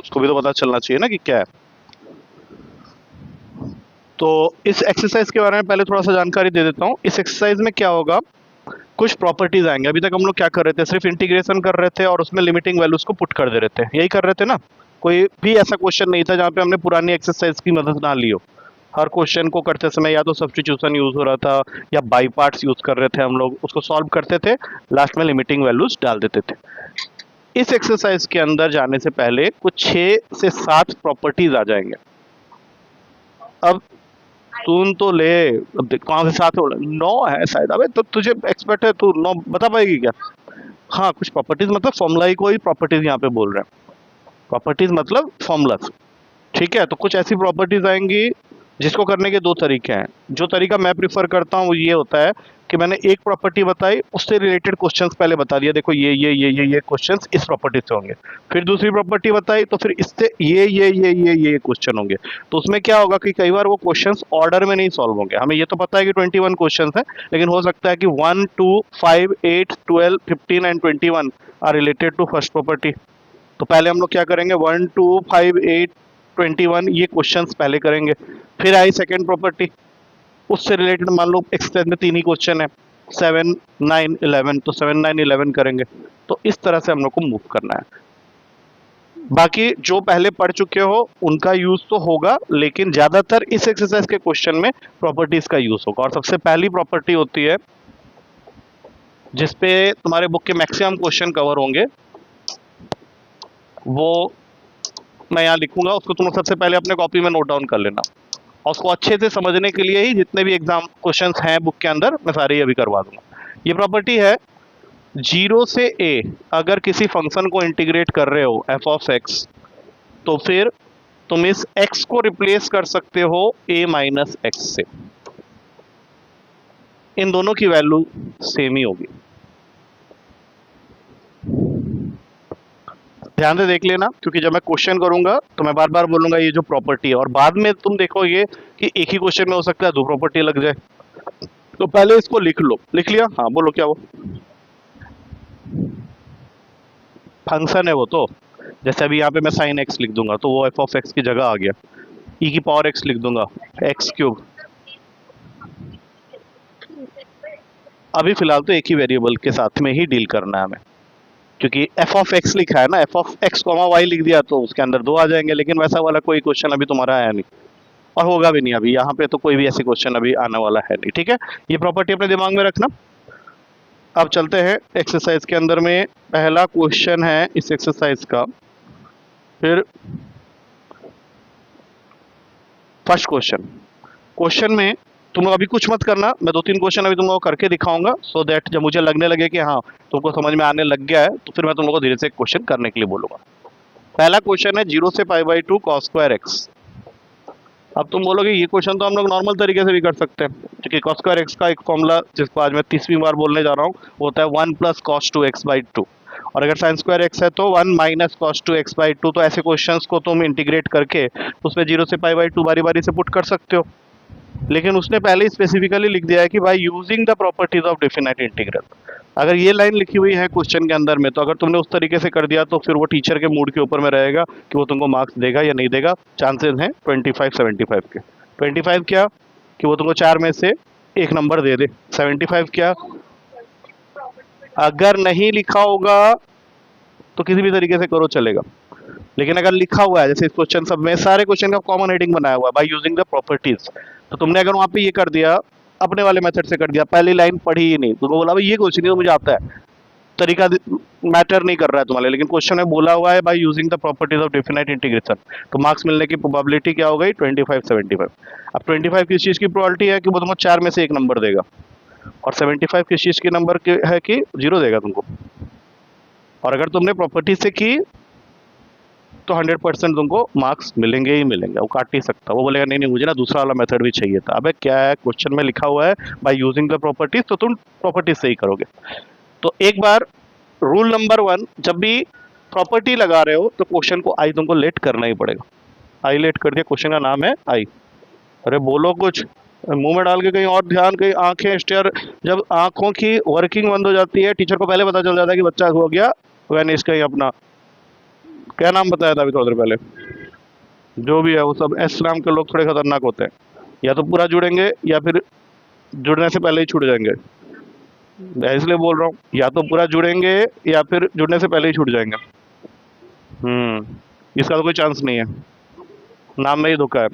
उसको भी तो पता चलना चाहिए ना कि क्या है। तो इस एक्सरसाइज के बारे में पहले थोड़ा सा जानकारी दे देता हूँ। इस एक्सरसाइज में क्या होगा, कुछ प्रॉपर्टीज आएंगे। अभी तक हम लोग क्या कर रहे थे, सिर्फ इंटीग्रेशन कर रहे थे और उसमें लिमिटिंग वैल्यूज को पुट कर दे रहे थे, यही कर रहे थे ना। कोई भी ऐसा क्वेश्चन नहीं था जहाँ पे हमने पुरानी एक्सरसाइज की मदद ना ली हो। हर क्वेश्चन को करते समय या तो सब्स्टिट्यूशन यूज हो रहा था या बाई पार्ट्स यूज कर रहे थे हम लोग, उसको सॉल्व करते थे, लास्ट में लिमिटिंग वैल्यूज डाल देते थे। इस एक्सरसाइज के अंदर जाने से पहले कुछ 6 से 7 प्रॉपर्टीज आ जाएंगे। अब सुन तो ले, अब कौन से 7 हो, 9 है शायद। अबे तो तुझे एक्सपर्ट है, तू 9 बता पाएगी क्या? हाँ, कुछ प्रॉपर्टीज मतलब फॉर्मूला ही को ही प्रॉपर्टीज यहाँ पे बोल रहे हैं। प्रॉपर्टीज मतलब फॉर्मूलाज, ठीक है। तो कुछ ऐसी प्रॉपर्टीज आएंगी जिसको करने के 2 तरीके हैं। जो तरीका मैं प्रीफर करता हूँ वो ये होता है कि मैंने एक प्रॉपर्टी बताई, उससे रिलेटेड क्वेश्चंस पहले बता दिया, देखो ये क्वेश्चंस इस प्रॉपर्टी से होंगे। फिर दूसरी प्रॉपर्टी बताई तो फिर इससे ये क्वेश्चन होंगे। तो उसमें क्या होगा कि कई बार वो क्वेश्चंस ऑर्डर में नहीं सॉल्व होंगे। हमें ये तो पता है कि 21 क्वेश्चंस हैं, लेकिन हो सकता है कि 1, 2, 5, 8, 12, 15 and 21 are related to first property. तो पहले हम लोग क्या करेंगे, 1, 2, 5, 8, 21 ये क्वेश्चंस पहले करेंगे। फिर आई सेकंड प्रॉपर्टी, उससे रिलेटेड मान लो एक्सरसाइज में 3 ही क्वेश्चन है, 7, 9, 11, तो 7, 9, 11 करेंगे। तो इस तरह से हम लोग को मूव करना है। बाकी जो पहले पढ़ चुके हो उनका यूज तो होगा, लेकिन ज्यादातर इस एक्सरसाइज के क्वेश्चन में प्रॉपर्टीज का यूज होगा। और सबसे पहली प्रॉपर्टी होती है जिसपे तुम्हारे बुक के मैक्सिमम क्वेश्चन कवर होंगे, वो मैं यहाँ लिखूंगा, उसको तुम सबसे पहले अपने कॉपी में नोट डाउन कर लेना। और उसको अच्छे से समझने के लिए ही जितने भी एग्जाम क्वेश्चंस हैं बुक के अंदर मैं सारे अभी करवा दूंगा। ये प्रॉपर्टी है 0 से a, अगर किसी फंक्शन को इंटीग्रेट कर रहे हो f ऑफ x, तो फिर तुम इस x को रिप्लेस कर सकते हो a माइनस एक्स से। इन दोनों की वैल्यू सेम ही होगी, ध्यान से देख लेना, क्योंकि जब मैं क्वेश्चन करूंगा तो मैं बार बार बोलूंगा ये जो प्रॉपर्टी है, और बाद में तुम देखोगे कि एक ही क्वेश्चन में हो सकता है 2 प्रॉपर्टी लग जाए। तो पहले इसको लिख लो। लिख लिया? हाँ बोलो क्या वो फंक्शन है वो। तो जैसे अभी यहाँ पे मैं साइन एक्स लिख दूंगा तो वो एफ ऑफ एक्स की जगह आ गया। ई की पावर एक्स लिख दूंगा, एक्स क्यूब। अभी फिलहाल तो एक ही वेरिएबल के साथ में ही डील करना है हमें, क्योंकि एफ ऑफ एक्स लिखा है ना, f of x comma y लिख दिया तो उसके अंदर 2 आ जाएंगे। लेकिन वैसा वाला कोई क्वेश्चन अभी तुम्हारा आया नहीं और होगा भी नहीं। अभी यहाँ पे तो कोई भी ऐसे क्वेश्चन अभी आने वाला है नहीं, ठीक है। ये प्रॉपर्टी अपने दिमाग में रखना। अब चलते हैं एक्सरसाइज के अंदर में। पहला क्वेश्चन है इस एक्सरसाइज का, फिर फर्स्ट क्वेश्चन में तुम अभी कुछ मत करना, मैं 2-3 क्वेश्चन अभी तुम लोगों को करके दिखाऊंगा, सो दैट जब मुझे लगने लगे कि हाँ तुमको समझ में आने लग गया है तो फिर मैं तुम लोगों को धीरे से क्वेश्चन करने के लिए बोलूंगा। पहला क्वेश्चन है 0 से π/2 cos स्क्वायर एक्स। अब तुम बोलोगे ये क्वेश्चन तो हम लोग नॉर्मल तरीके से भी कर सकते हैं, क्योंकि cos स्क्वायर एक्स का एक फॉर्मूला जिसको आज मैं 30वीं बार बोलने जा रहा हूँ वो होता है 1 + cos 2x/2। और अगर साइन स्क्वायर एक्स है तो 1 - cos 2x/2। तो ऐसे क्वेश्चंस को तुम इंटीग्रेट करके उसमें 0 से π/2 बारी बारी से पुट कर सकते हो। लेकिन उसने पहले ही स्पेसिफिकली लिख दिया है कि by using the properties of definite integral. अगर ये लाइन लिखी हुई है क्वेश्चन के अंदर में, तो अगर तुमने उस तरीके से कर दिया तो फिर वो टीचर के मूड के ऊपर में रहेगा कि वो तुमको मार्क्स देगा या नहीं देगा। चांसेस हैं 25-75 के। 25 क्या कि वो तुमको 4 में से 1 नंबर दे दे। 75 क्या, अगर नहीं लिखा होगा तो किसी भी तरीके से करो चलेगा, लेकिन अगर लिखा हुआ है, जैसे इस क्वेश्चन सब में सारे क्वेश्चन का कॉमन हेडिंग बनाया हुआ है बाय यूजिंग द प्रॉपर्टीज, तो तुमने अगर वहां पे ये कर दिया, अपने वाले मेथड से कर दिया, पहली लाइन पढ़ी ही नहीं, तुमको बोला भाई ये क्वेश्चन तो मुझे आता है, तरीका मैटर नहीं कर रहा है तुम्हारे, लेकिन क्वेश्चन में बोला हुआ है by using the properties of definite integration, तो मार्क्स मिलने की प्रोबेबिलिटी क्या हो गई 25-75। अब 25 किस चीज की प्रोबेबिलिटी है कि वो तुमको 4 में से 1 नंबर देगा, और 75 किस चीज के नंबर के है कि 0 देगा तुमको। और अगर तुमने प्रॉपर्टी से की तो 100% तुमको मार्क्स मिलेंगे ही मिलेंगे, वो काट नहीं सकता। वो बोलेगा नहीं नहीं मुझे ना दूसरा वाला मेथड भी चाहिए था। अबे क्या है, क्वेश्चन में लिखा हुआ है बाय यूजिंग द प्रॉपर्टीज, तो तुम प्रॉपर्टीज से ही करोगे। तो एक बार रूल नंबर 1, जब भी प्रॉपर्टी लगा रहे हो तो क्वेश्चन को आई तुमको लेट करना ही पड़ेगा। आई लेट कर दिया, क्वेश्चन का नाम है आई। अरे बोलो कुछ, मुंह में डाल के कहीं और ध्यान, कहीं आंखें स्टेयर। जब आंखों की वर्किंग बंद हो जाती है, टीचर को पहले पता चल जाता है कि बच्चा हो गया वैनिश, कहीं अपना क्या नाम बताया था अभी थोड़ी देर पहले? जो भी है वो सब एस नाम के लोग थोड़े खतरनाक होते हैं, या तो पूरा जुड़ेंगे या फिर जुड़ने से पहले ही छूट जाएंगे। मैं इसलिए बोल रहा हूँ, या तो पूरा जुड़ेंगे या फिर जुड़ने से पहले ही छूट जाएंगे। इसका तो कोई चांस नहीं है, नाम में ही धोखा है।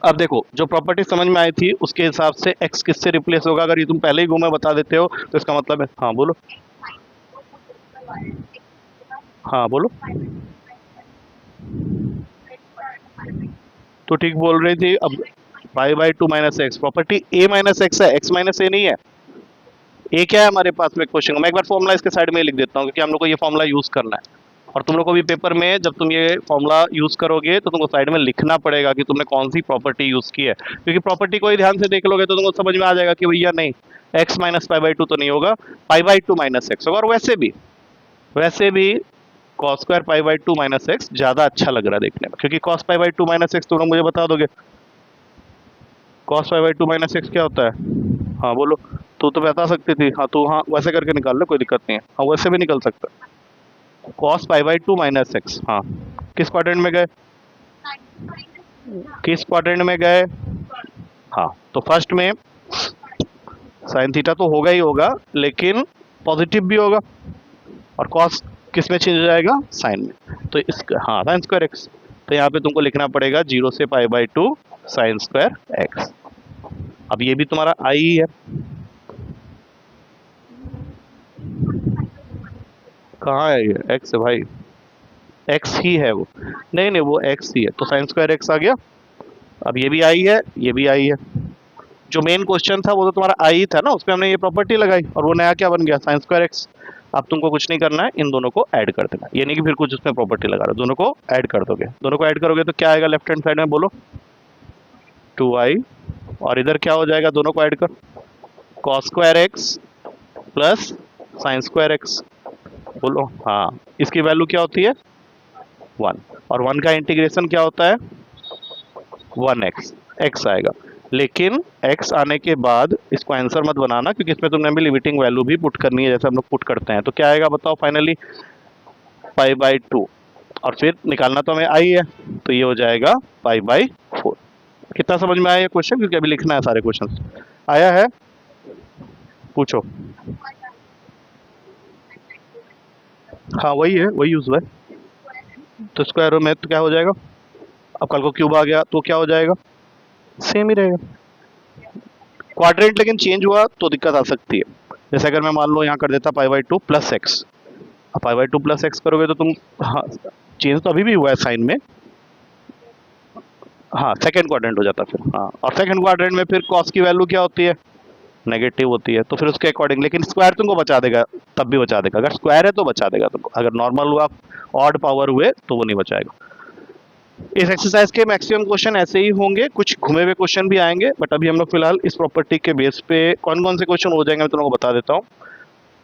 अब देखो, जो प्रॉपर्टी समझ में आई थी उसके हिसाब से एक्स किससे रिप्लेस होगा, अगर ये तुम पहले ही घूमे बता देते हो तो इसका मतलब है, हाँ बोलो, हाँ बोलो, तो ठीक बोल रही थी। अब pi by to minus x, property A minus x है, एक्स माइनस ए नहीं है। ए क्या है हमारे पास में क्वेश्चन, मैं एक बार फॉर्मूला इसके साइड में ही लिख देता हूँ क्योंकि हम लोग को ये फॉर्मूला यूज करना है, और तुम लोग को भी पेपर में जब तुम ये फॉर्मूला यूज करोगे तो तुमको साइड में लिखना पड़ेगा कि तुमने कौन सी प्रॉपर्टी यूज की है, क्योंकि प्रॉपर्टी को ही ध्यान से देख लोगे तो तुमको समझ में आ जाएगा कि भैया नहीं, x minus pi by to तो नहीं होगा, पाई बाई टू माइनस एक्स होगा। और वैसे भी cos square pi by to minus x ज्यादा अच्छा लग रहा है देखने में, क्योंकि cos pi by to minus x तुम लोग मुझे बता दोगे cos pi by to minus x क्या होता है? हाँ बोलो, तू तो बता सकती थी, हाँ तू हाँ वैसे करके निकाल लो, कोई दिक्कत नहीं है, हाँ वैसे भी निकल सकता है। Cos pi by to minus x, हाँ किस क्वाड्रेंट में गए, किस क्वाड्रेंट में गए? हाँ तो फर्स्ट में साइन थीटा तो होगा ही होगा, लेकिन पॉजिटिव भी होगा, और कॉस किस में चेंज हो जाएगा, साइन में, तो इसका हाँ साइन स्क्वायर एक्स, तो यहाँ पे तुमको लिखना पड़ेगा 0 से pi by to sine square x. अब ये भी तुम्हारा आई ही है, कहाँ है ये एक्स है भाई, एक्स ही है वो, नहीं नहीं वो एक्स ही है, तो साइन स्क्वायर एक्स आ गया। अब ये भी आई है, ये भी आई है, जो मेन क्वेश्चन था वो तो तुम्हारा आई था ना, उसमें हमने ये प्रॉपर्टी लगाई और वो नया क्या बन गया, साइन स्क्वायर एक्स। अब तुमको कुछ नहीं करना है, इन दोनों को ऐड कर देना, ये नहीं कि फिर कुछ उसमें प्रॉपर्टी लगा रहे हो, दोनों को ऐड कर दोगे, दोनों को ऐड करोगे तो क्या आएगा लेफ्ट हैंड साइड में, बोलो 2i, और इधर क्या हो जाएगा दोनों को ऐड कर, cos square x plus sine square x, बोलो हाँ, इसकी वैल्यू क्या होती है 1, और 1 का इंटीग्रेशन क्या होता है 1x, x आएगा, लेकिन x आने के बाद इसको आंसर मत बनाना क्योंकि इसमें तुमने भी लिमिटिंग वैल्यू भी पुट करनी है जैसे हम लोग पुट करते हैं, तो क्या आएगा बताओ फाइनली पाई बाई टू, और फिर निकालना तो हमें आई है, तो ये हो जाएगा पाई बाई 4। कितना समझ में आया ये क्वेश्चन, क्योंकि अभी लिखना है सारे क्वेश्चन, आया है पूछो। हाँ वही है, वही यूज हुआ है, तो स्क्वायर में तो क्या हो जाएगा, अब कल को क्यूब आ गया तो क्या हो जाएगा, सेम ही रहेगा, क्वाड्रेंट लेकिन चेंज हुआ तो दिक्कत आ सकती है, जैसे अगर मैं मान लो यहाँ कर देता pi by two plus X, अब pi by two plus X करोगे तो तुम, हाँ चेंज तो अभी भी हुआ है साइन में, हाँ सेकंड क्वाड्रेंट हो जाता फिर, हाँ और सेकंड क्वाड्रेंट में फिर कॉस की वैल्यू क्या होती है, नेगेटिव होती है, तो फिर उसके अकॉर्डिंग, लेकिन स्क्वायर तुमको बचा देगा, तब भी बचा देगा, अगर स्क्वायर है तो बचा देगा तुमको, अगर नॉर्मल हुआ ऑड पावर हुए तो वो नहीं बचाएगा। इस एक्सरसाइज के मैक्सिमम क्वेश्चन ऐसे ही होंगे, कुछ घुमे हुए क्वेश्चन भी आएंगे, बट अभी हम लोग फिलहाल इस प्रॉपर्टी के बेस पे कौन कौन से क्वेश्चन हो जाएंगे मैं तुम लोगों को बता देता हूँ।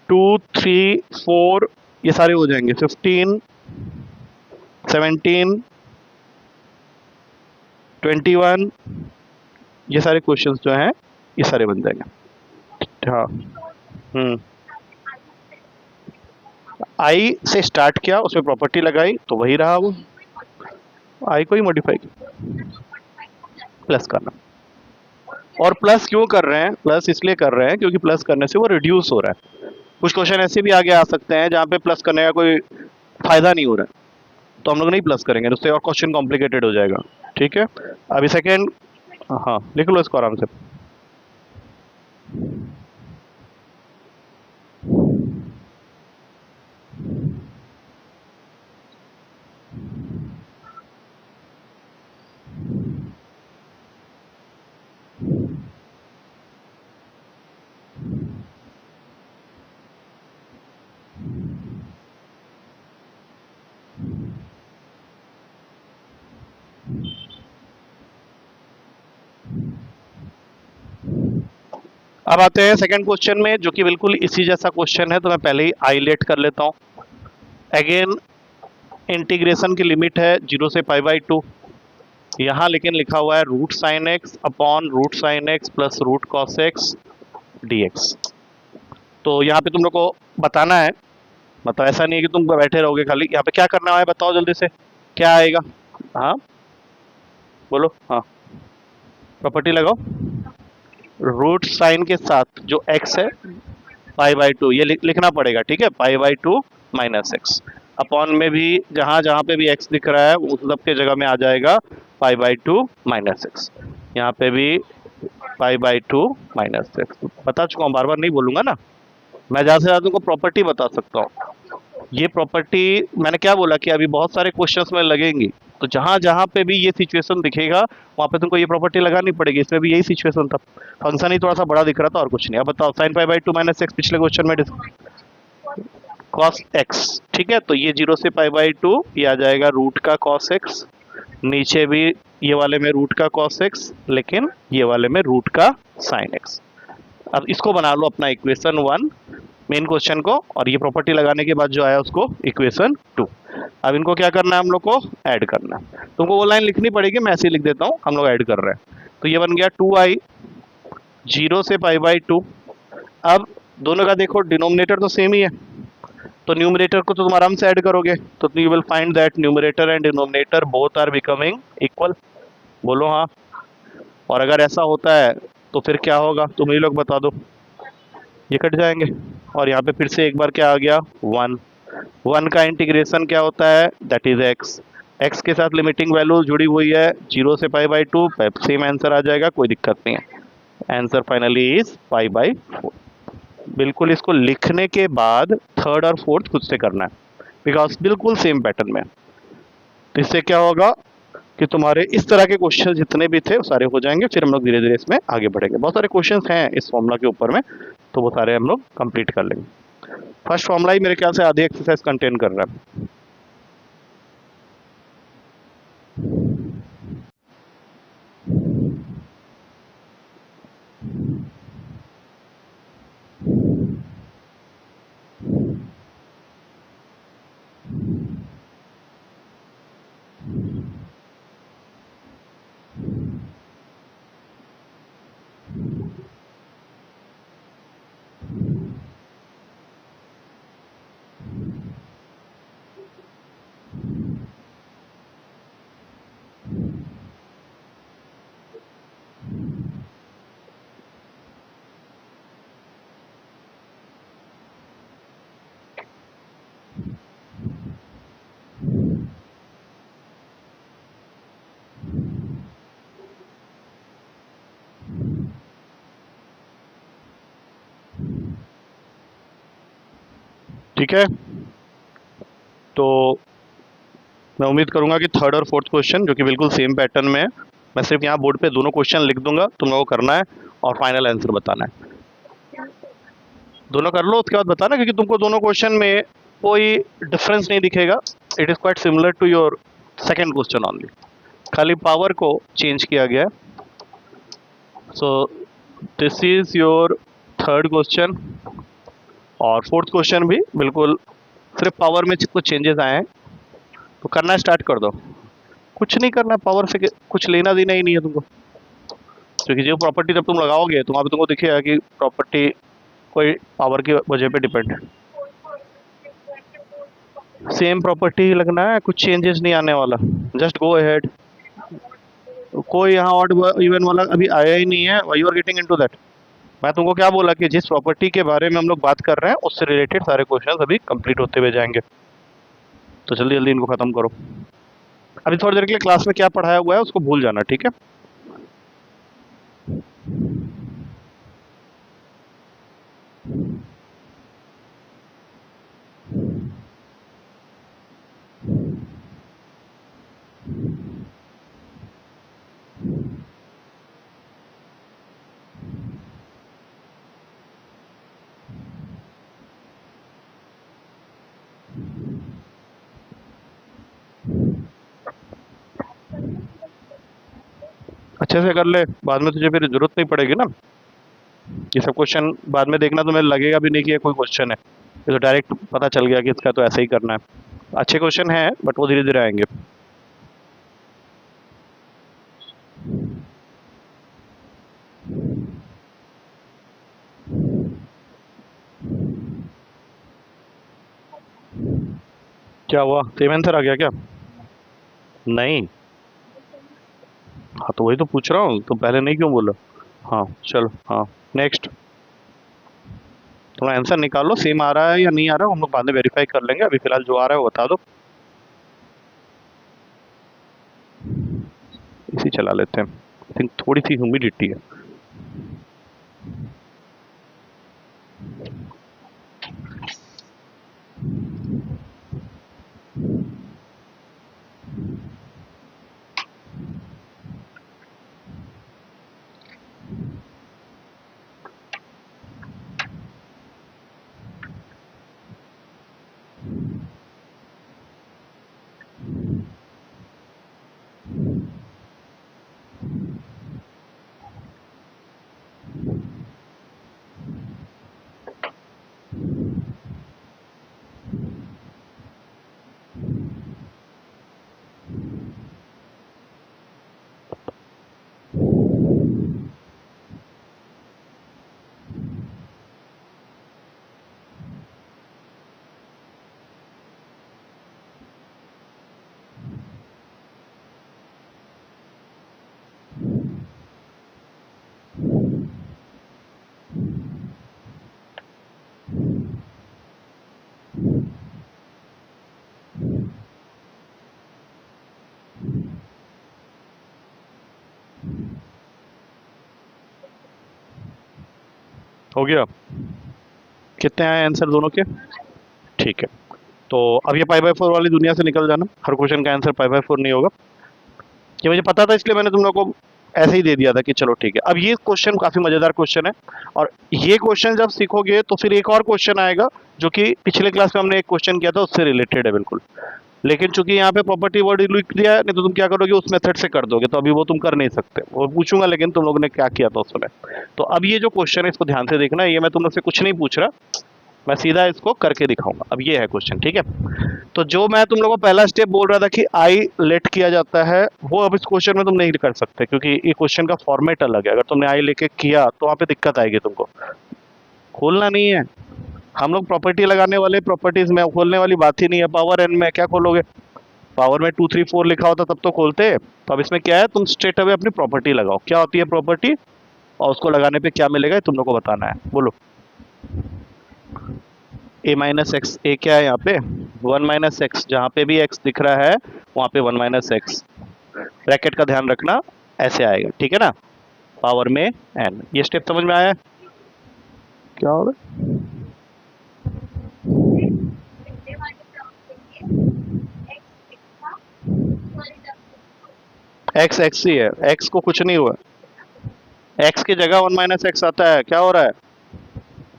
2, 3, 4 ये सारे हो जाएंगे, 15, 17, 21 ये सारे क्वेश्चंस जो हैं ये सारे बन जाएंगे। हाँ आई से स्टार्ट किया, उसमें प्रॉपर्टी लगाई तो वही रहा, वो आई को ही मॉडिफाई प्लस करना, और प्लस क्यों कर रहे हैं, प्लस इसलिए कर रहे हैं क्योंकि प्लस करने से वो रिड्यूस हो रहा है। कुछ क्वेश्चन ऐसे भी आगे आ सकते हैं जहाँ पे प्लस करने का कोई फायदा नहीं हो रहा है, तो हम लोग नहीं प्लस करेंगे, उससे और क्वेश्चन कॉम्प्लिकेटेड हो जाएगा। ठीक है, अभी सेकेंड, हाँ लिख लो इसको आराम से। अब आते हैं सेकंड क्वेश्चन में, जो कि बिल्कुल इसी जैसा क्वेश्चन है, तो मैं पहले ही हाईलाइट कर लेता हूँ। अगेन इंटीग्रेशन की लिमिट है 0 से पाई बाई टू, यहाँ लेकिन लिखा हुआ है root sine x upon root sine x plus root cos x D x. तो यहाँ पे तुम लोग को बताना है मतलब ऐसा नहीं है कि तुम बैठे रहोगे खाली। यहाँ पे क्या करना है बताओ जल्दी से, क्या आएगा? हाँ बोलो। हाँ प्रॉपर्टी लगाओ। रूट साइन के साथ जो x है पाई बाई टू, ये लिखना पड़ेगा, ठीक है, पाई by to minus x. Upon में भी जहाँ जहाँ पे भी x दिख रहा है उस सब के जगह में आ जाएगा पाई बाई टू माइनस एक्स। यहाँ पे भी पाई बाई टू माइनस एक्स। बता चुका हूँ, बार बार नहीं बोलूंगा ना। मैं ज़्यादा से ज़्यादा तुमको प्रॉपर्टी बता सकता हूँ। ये प्रॉपर्टी मैंने क्या बोला कि अभी बहुत सारे क्वेश्चंस में लगेंगी, तो जहां जहां पे भी ये सिचुएशन दिखेगा वहां पे तुमको ये प्रॉपर्टी लगानी पड़ेगी। इसमें भी यही सिचुएशन था, फंक्शन ही थोड़ा सा बड़ा दिख रहा था और कुछ नहीं। अब बताओ sine pi by to minus x, पिछले क्वेश्चन में कॉस एक्स, ठीक है, तो ये जीरो से पाई बाई टू, ये आ जाएगा रूट का कॉस एक्स। नीचे भी ये वाले में रूट का कॉस एक्स, लेकिन ये वाले में रूट का साइन एक्स। अब इसको बना लो अपना इक्वेशन वन मेन क्वेश्चन को, और ये प्रॉपर्टी लगाने के बाद जो आया उसको इक्वेशन टू। अब इनको क्या करना है हम लोग को, ऐड करना है। तुमको वो लाइन लिखनी पड़ेगी, मैं ऐसे ही लिख देता हूँ, हम लोग ऐड कर रहे हैं। तो ये बन गया 2i जीरो से पाई बाई टू। अब दोनों का देखो डिनोमिनेटर तो सेम ही है, तो न्यूमरेटर को तो तुम आराम से ऐड करोगे, तो you will find that numerator and denominator both are becoming equal. बोलो हाँ। और अगर ऐसा होता है तो फिर क्या होगा, तुम ही लोग बता दो। ये कट जाएंगे और यहाँ पे फिर से एक बार क्या आ गया, वन। वन का इंटीग्रेशन क्या होता है, दैट इज एक्स। एक्स के साथ लिमिटिंग वैल्यू जुड़ी हुई है, जीरो से pi by two, same answer आ जाएगा, कोई दिक्कत नहीं है। Answer finally is pi by four. बिल्कुल इसको लिखने के बाद थर्ड और फोर्थ खुद से करना है, बिकॉज बिल्कुल सेम पैटर्न में। तो इससे क्या होगा कि तुम्हारे इस तरह के क्वेश्चन जितने भी थे वो सारे हो जाएंगे। फिर हम लोग धीरे धीरे इसमें आगे बढ़ेंगे। बहुत सारे क्वेश्चंस हैं इस फॉर्मूला के ऊपर में, तो वो सारे हम लोग कंप्लीट कर लेंगे। फर्स्ट फॉर्मूला ही मेरे ख्याल से आधी एक्सरसाइज कंटेन कर रहा है। ठीक है, तो मैं उम्मीद करूंगा कि थर्ड और फोर्थ क्वेश्चन जो कि बिल्कुल सेम पैटर्न में है, मैं सिर्फ यहाँ बोर्ड पे दोनों क्वेश्चन लिख दूंगा, तुम लोगों को करना है और फाइनल आंसर बताना है। दोनों कर लो, उसके बाद बताना, क्योंकि तुमको दोनों क्वेश्चन में कोई डिफरेंस नहीं दिखेगा। It is quite similar to your second question only, खाली पावर को चेंज किया गया। So this is your third question, और फोर्थ क्वेश्चन भी बिल्कुल सिर्फ पावर में कुछ चेंजेस आए हैं। तो करना स्टार्ट कर दो, कुछ नहीं करना, पावर से कुछ लेना देना ही नहीं है तुमको, क्योंकि जो प्रॉपर्टी जब तुम लगाओगे तो वहाँ पे तुमको दिखेगा कि प्रॉपर्टी कोई पावर की वजह पे डिपेंड है। सेम प्रॉपर्टी ही लगना है, कुछ चेंजेस नहीं आने वाला, जस्ट गो अहेड। कोई यहाँ ऑड इवन वाला अभी आया ही नहीं है, you are getting into that. मैं तुमको क्या बोला कि जिस प्रॉपर्टी के बारे में हम लोग बात कर रहे हैं उससे रिलेटेड सारे क्वेश्चंस अभी कंप्लीट होते हुए जाएंगे, तो जल्दी जल्दी इनको खत्म करो। अभी थोड़ी देर के लिए क्लास में क्या पढ़ाया हुआ है उसको भूल जाना, ठीक है। अच्छे से कर ले, बाद में तुझे फिर जरूरत नहीं पड़ेगी ना। ये सब क्वेश्चन बाद में देखना, तुम्हें लगेगा भी नहीं कि ये कोई क्वेश्चन है, ये तो डायरेक्ट पता चल गया कि इसका तो ऐसे ही करना है। अच्छे क्वेश्चन हैं बट वो धीरे धीरे आएंगे। क्या हुआ, सेम आंसर आ गया क्या? नहीं। हाँ तो वही तो पूछ रहा हूँ, तो पहले नहीं क्यों बोला? हाँ चलो, हाँ नेक्स्ट। थोड़ा आंसर निकालो, सेम आ रहा है या नहीं आ रहा है, हम लोग बाद में वेरीफाई कर लेंगे, अभी फिलहाल जो आ रहा है वो बता दो। इसी चला लेते हैं, आई थिंक थोड़ी सी ह्यूमिडिटी है। हो गया? कितने आए आंसर दोनों के? ठीक है, तो अब ये पाई बाय फोर वाली दुनिया से निकल जाना, हर क्वेश्चन का आंसर पाई बाय फोर नहीं होगा। ये मुझे पता था, इसलिए मैंने तुम लोगों को ऐसे ही दे दिया था कि चलो ठीक है। अब ये क्वेश्चन काफी मजेदार क्वेश्चन है, और ये क्वेश्चन जब सीखोगे तो फिर एक और क्वेश्चन आएगा जो कि पिछले क्लास में हमने एक क्वेश्चन किया था, उससे रिलेटेड है बिल्कुल। लेकिन चूंकि यहाँ पे प्रॉपर्टी वर्ड लिख दिया है, नहीं तो तुम क्या करोगे, उस मेथड से कर दोगे, तो अभी वो तुम कर नहीं सकते, वो पूछूंगा लेकिन तुम लोगों ने क्या किया था उस समय। तो अब ये जो क्वेश्चन है इसको ध्यान से देखना, ये मैं तुम लोग से कुछ नहीं पूछ रहा, मैं सीधा इसको करके दिखाऊंगा। अब ये है क्वेश्चन, ठीक है? तो जो मैं तुम लोगों को पहला स्टेप बोल रहा था कि आई लेट किया जाता है, वो अब इस क्वेश्चन में तुम नहीं कर सकते, क्योंकि ये क्वेश्चन का फॉर्मेट अलग है। अगर तुमने आई लेके किया तो वहां पे दिक्कत आएगी तुमको, खोलना नहीं है। हम लोग प्रॉपर्टी लगाने वाले, प्रॉपर्टीज में खोलने वाली बात ही नहीं है। पावर एन में क्या खोलोगे? पावर में 2 3 4 लिखा होता तब तो खोलते। तो अब इसमें क्या है, तुम स्ट्रेट अवे अपनी प्रॉपर्टी लगाओ, क्या होती है प्रॉपर्टी, और उसको लगाने पे क्या मिलेगा तुम लोग को बताना है, बोलो। ए माइनस एक्स, ए क्या है यहाँ पे, 1 - x, जहाँ पे भी x दिख रहा है वहाँ पे 1 - x, ब्रैकेट का ध्यान रखना, ऐसे आएगा, ठीक है ना? पावर में n, ये स्टेप समझ में आया? क्या होगा? x x ही है, x को कुछ नहीं हुआ, x की जगह 1 - x आता है, क्या हो रहा है?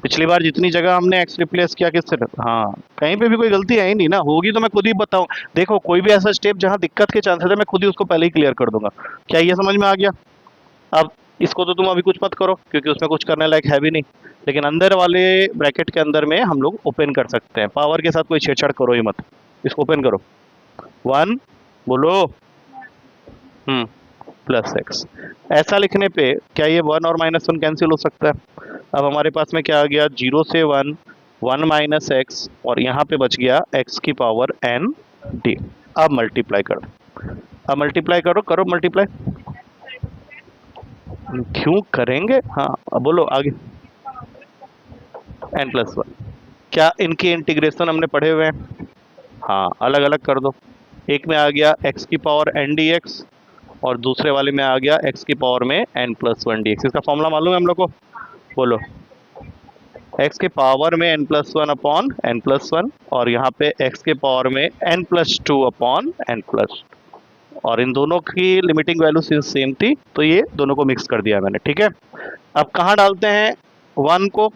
पिछली बार जितनी जगह हमने x रिप्लेस किया किससे, हाँ कहीं पे भी कोई गलती है ही नहीं ना, होगी तो मैं खुद ही बताऊं। देखो कोई भी ऐसा स्टेप जहां दिक्कत के चांसेस है, मैं खुद ही उसको पहले ही क्लियर कर दूंगा। क्या ये समझ में आ गया? अब इसको तो तुम अभी कुछ मत करो, क्योंकि उसमें कुछ करने लायक है भी नहीं, लेकिन अंदर वाले ब्रैकेट के अंदर में हम लोग ओपन कर सकते हैं। पावर के साथ कोई छेड़छाड़ करो ही मत, इसको ओपन करो। 1, बोलो। हम्म, प्लस एक्स। ऐसा लिखने पे क्या ये 1 और -1 कैंसिल हो सकता है? अब हमारे पास में क्या आ गया, 0 से 1, 1 - x, और यहाँ पे बच गया x की पावर n d। अब मल्टीप्लाई करो, अब मल्टीप्लाई करो, करो मल्टीप्लाई। क्यों करेंगे, हाँ अब बोलो आगे। n+1, क्या इनके इंटीग्रेशन हमने पढ़े हुए हैं? हाँ, अलग अलग कर दो। एक में आ गया x की पावर n dx, और दूसरे वाले में आ गया x की पावर में n+1 dx। इसका फॉर्मूला मालूम है हम लोग को, बोलो। x के पावर में n+1 अपॉन n+1, और यहाँ पे x के पावर में n+2 अपॉन n+, और इन दोनों की लिमिटिंग वैल्यू सेम थी, तो ये दोनों को मिक्स कर दिया मैंने, ठीक है? अब कहाँ डालते हैं 1 को,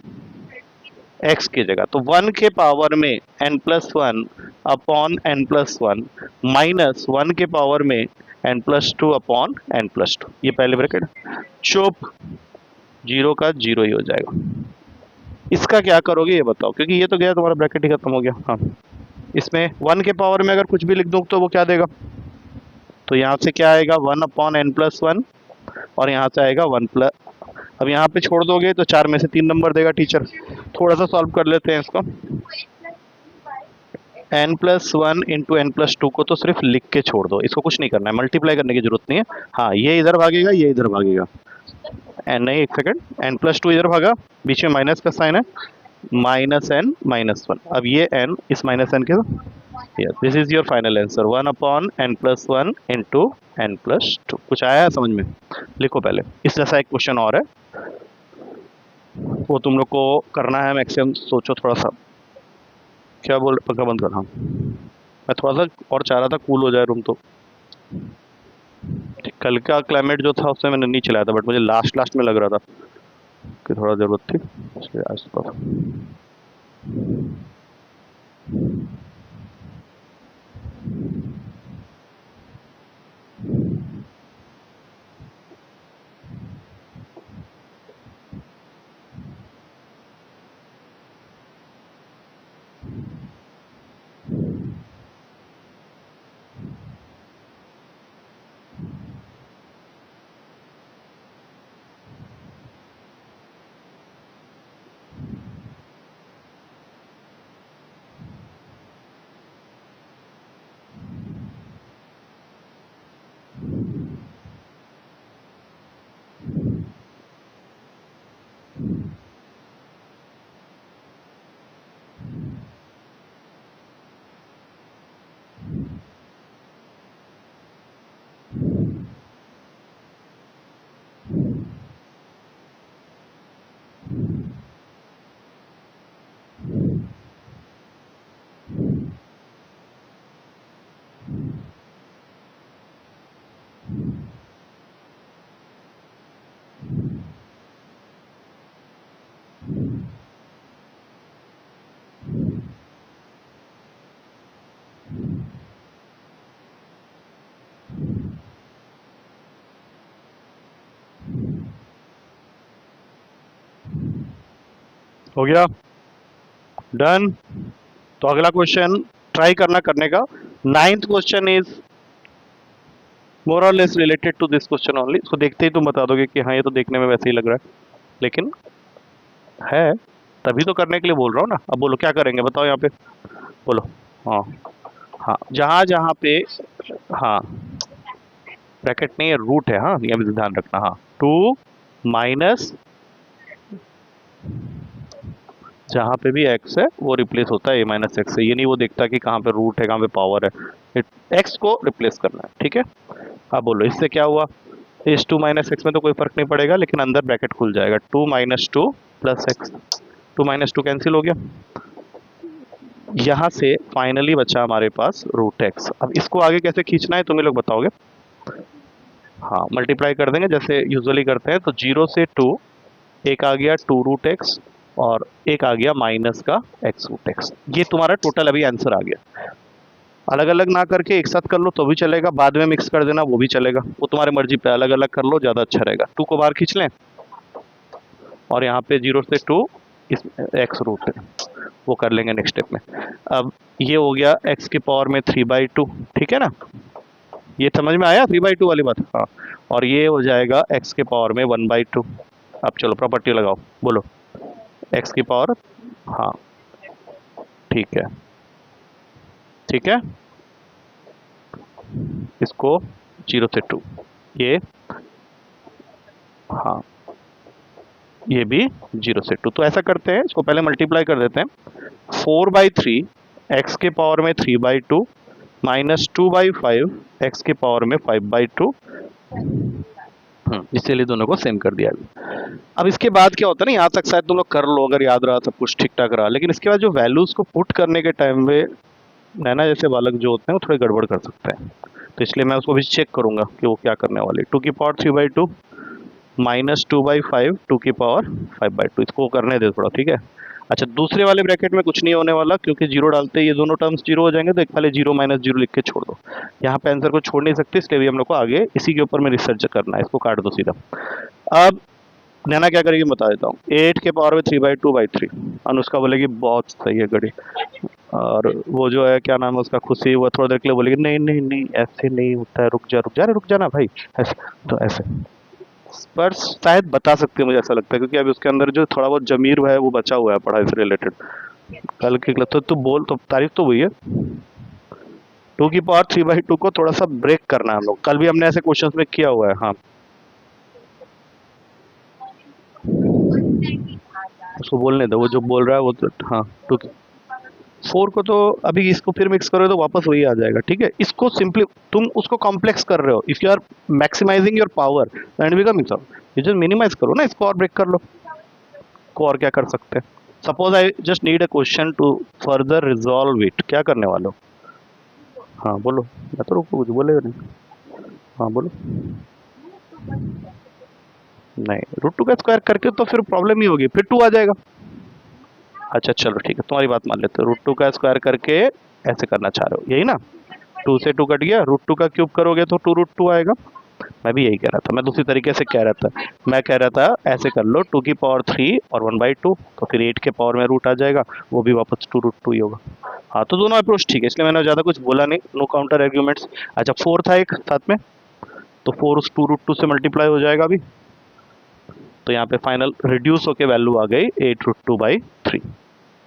x की जगह, तो 1 के पावर में n+1 अपॉन n+1 माइनस 1 के पावर में n+2 अपॉन n+2, ये पहले ब्रैकेट, चुप, 0 का 0 ही हो जाएगा। इसका क्या करोगे ये बताओ, क्योंकि ये तो गया, तुम्हारा ब्रैकेट ही खत्म हो गया। हाँ, इसमें 1 के पावर में अगर कुछ भी लिख दूँ तो वो क्या देगा, तो यहाँ से क्या आएगा 1/n+1, और यहाँ से आएगा 1+, अब यहाँ पे छोड़ दोगे तो 4 में से 3 नंबर देगा टीचर। थोड़ा सा सॉल्व कर लेते हैं इसको। n+1 इंटू n+2 को तो सिर्फ लिख के छोड़ दो, इसको कुछ नहीं करना है, मल्टीप्लाई करने की जरूरत नहीं है। हाँ, ये इधर भागेगा, ये इधर भागेगा। एन नहीं, एक सेकंड, n+2 इधर भागा, बीच में माइनस का साइन है, -n-1। अब ये n इस -n के, this is your final answer, 1/n+1 into n+2। कुछ आया है समझ में? लिखो पहले। इस जैसा एक क्वेश्चन और है, वो तुम लोग को करना है मैक्सिमम। सोचो थोड़ा सा। क्या बोल, पंखा बंद कर। हाँ, मैं थोड़ा सा और चाह रहा था कूल हो जाए रूम, तो कल का क्लाइमेट जो था उसमें मैंने नहीं चलाया था, बट मुझे लास्ट लास्ट में लग रहा था कि थोड़ा ज़रूरत थी, इसलिए आज तो हो गया, डन। तो अगला क्वेश्चन ट्राई करना करने का। 9th क्वेश्चन इज मोर और less related to this question only. इसको देखते ही तुम बता दोगे कि हाँ ये तो देखने में वैसे ही लग रहा है, लेकिन है, तभी तो करने के लिए बोल रहा हूँ ना। अब बोलो क्या करेंगे, बताओ यहाँ पे, बोलो। हाँ हाँ, जहाँ जहाँ पे, हाँ ब्रैकेट नहीं है, रूट है। हाँ, ये भी ध्यान रखना। हाँ, 2 माइनस, जहाँ पे भी x है वो रिप्लेस होता है a माइनस एक्स से। ये नहीं वो देखता कि कहाँ पे रूट है, कहाँ पे पावर है, x को रिप्लेस करना है, ठीक है। अब बोलो इससे क्या हुआ, इस 2 माइनस एक्स में तो कोई फर्क नहीं पड़ेगा, लेकिन अंदर ब्रैकेट खुल जाएगा, 2 minus 2 plus x, 2 minus 2 cancel हो गया। यहाँ से फाइनली बचा हमारे पास रूट एक्स। अब इसको आगे कैसे खींचना है तुम्हें लोग बताओगे। हाँ, मल्टीप्लाई कर देंगे जैसे यूजुअली करते हैं। तो 0 से 2, एक आ गया 2 रूट एक्स, और एक आ गया माइनस का x रूट एक्स। ये तुम्हारा टोटल अभी आंसर आ गया। अलग अलग ना करके एक साथ कर लो तो भी चलेगा, बाद में मिक्स कर देना वो भी चलेगा, वो तुम्हारे मर्जी पे, अलग अलग कर लो ज़्यादा अच्छा रहेगा। 2 को बाहर खींच लें, और यहाँ पे 0 से 2 इस x रूट है, वो कर लेंगे नेक्स्ट स्टेप में। अब ये हो गया x की पावर में 3/2, ठीक है ना। ये समझ में आया 3/2 वाली बात। हाँ, और ये हो जाएगा x के पावर में 1/2। अब चलो प्रॉपर्टी लगाओ, बोलो x की पावर। हाँ ठीक है, ठीक है। इसको 0 से 2, ये, हाँ ये भी 0 से 2। तो ऐसा करते हैं, इसको पहले मल्टीप्लाई कर देते हैं। 4/3 x के पावर में 3/2 माइनस 2/5 x के पावर में 5/2। इसीलिए दोनों को सेम कर दिया अभी। अब इसके बाद क्या होता है ना, यहाँ तक शायद तुम लोग कर लो अगर याद रहा, सब कुछ ठीक ठाक रहा, लेकिन इसके बाद जो वैल्यूज को पुट करने के टाइम में नैना जैसे बालक जो होते हैं वो थोड़े गड़बड़ कर सकते हैं। तो इसलिए मैं उसको भी चेक करूंगा कि वो क्या करने वाले। 2 की पावर 3/2 माइनस 2/5 2 की पावर 5/2, इसको करने दे थोड़ा, ठीक है। अच्छा, दूसरे वाले ब्रैकेट में कुछ नहीं होने वाला, क्योंकि जीरो डालते ही ये दोनों टर्म्स जीरो हो जाएंगे, तो एक खाली 0 माइनस 0 लिख के छोड़ दो। यहाँ पे आंसर को छोड़ नहीं सकते, इसलिए भी हम लोग को आगे इसी के ऊपर में रिसर्च करना है। इसको काट दो सीधा। अब नैना क्या करेगी बता देता हूँ। 8 के पावर में 3/2/3। अनुष्का बोलेगी बहुत सही है गड़ी, और वो जो है क्या नाम है उसका, खुशी, वो थोड़ा देर के लिए बोलेगी नहीं नहीं नहीं ऐसे नहीं होता है, रुक जा रुक जा, रुक जा ना भाई, ऐसे। तो ऐसे पर शायद बता सकते हैं, मुझे ऐसा लगता है, क्योंकि अभी उसके अंदर जो थोड़ा बहुत जमीर है वो बचा हुआ है पढ़ाई से रिलेटेड। कल की क्लास तो तू बोल, तो तारीफ तो हुई है। 2 की पावर 3/2 को थोड़ा सा ब्रेक करना है हम लोग, कल भी हमने ऐसे क्वेश्चंस में किया हुआ है। हाँ, उसको बोलने दो, वो जो बोल रहा है वो तो। हाँ, 4 को तो अभी इसको फिर मिक्स करोगे तो वापस वही आ जाएगा, ठीक है। इसको सिंपली तुम उसको कॉम्प्लेक्स कर रहे हो, if you are maximizing your power and become it, ये जस्ट मिनिमाइज करो ना इसको और ब्रेक कर लो। को और क्या कर सकते हैं? Suppose I just need a question to further resolve it, क्या करने वाले हो? हाँ बोलो, मैं तो रुको, कुछ बोलेगा नहीं। हाँ बोलो। नहीं, √2 का स्क्वायर करके तो फिर प्रॉब्लम ही होगी, फिर 2 आ जाएगा। अच्छा चलो ठीक है, तुम्हारी बात मान लेते हो, √2 का स्क्वायर करके ऐसे करना चाह रहे हो, यही ना। 2 से 2 कट गया, √2 का क्यूब करोगे तो 2√2 आएगा। मैं भी यही कह रहा था, मैं दूसरी तरीके से कह रहा था। मैं कह रहा था ऐसे कर लो, 2 की पावर 3 और 1/2, तो फिर 8 के पावर में रूट आ जाएगा, वो भी वापस 2√2 ही होगा। हाँ, तो दोनों अप्रोच ठीक है, इसलिए मैंने ज़्यादा कुछ बोला नहीं, नो काउंटर आर्ग्यूमेंट्स। अच्छा, 4 था एक साथ में, तो 4 उस 2√2 से मल्टीप्लाई हो जाएगा अभी, तो यहाँ पे फाइनल रिड्यूस होके वैल्यू आ गई 8√2/3।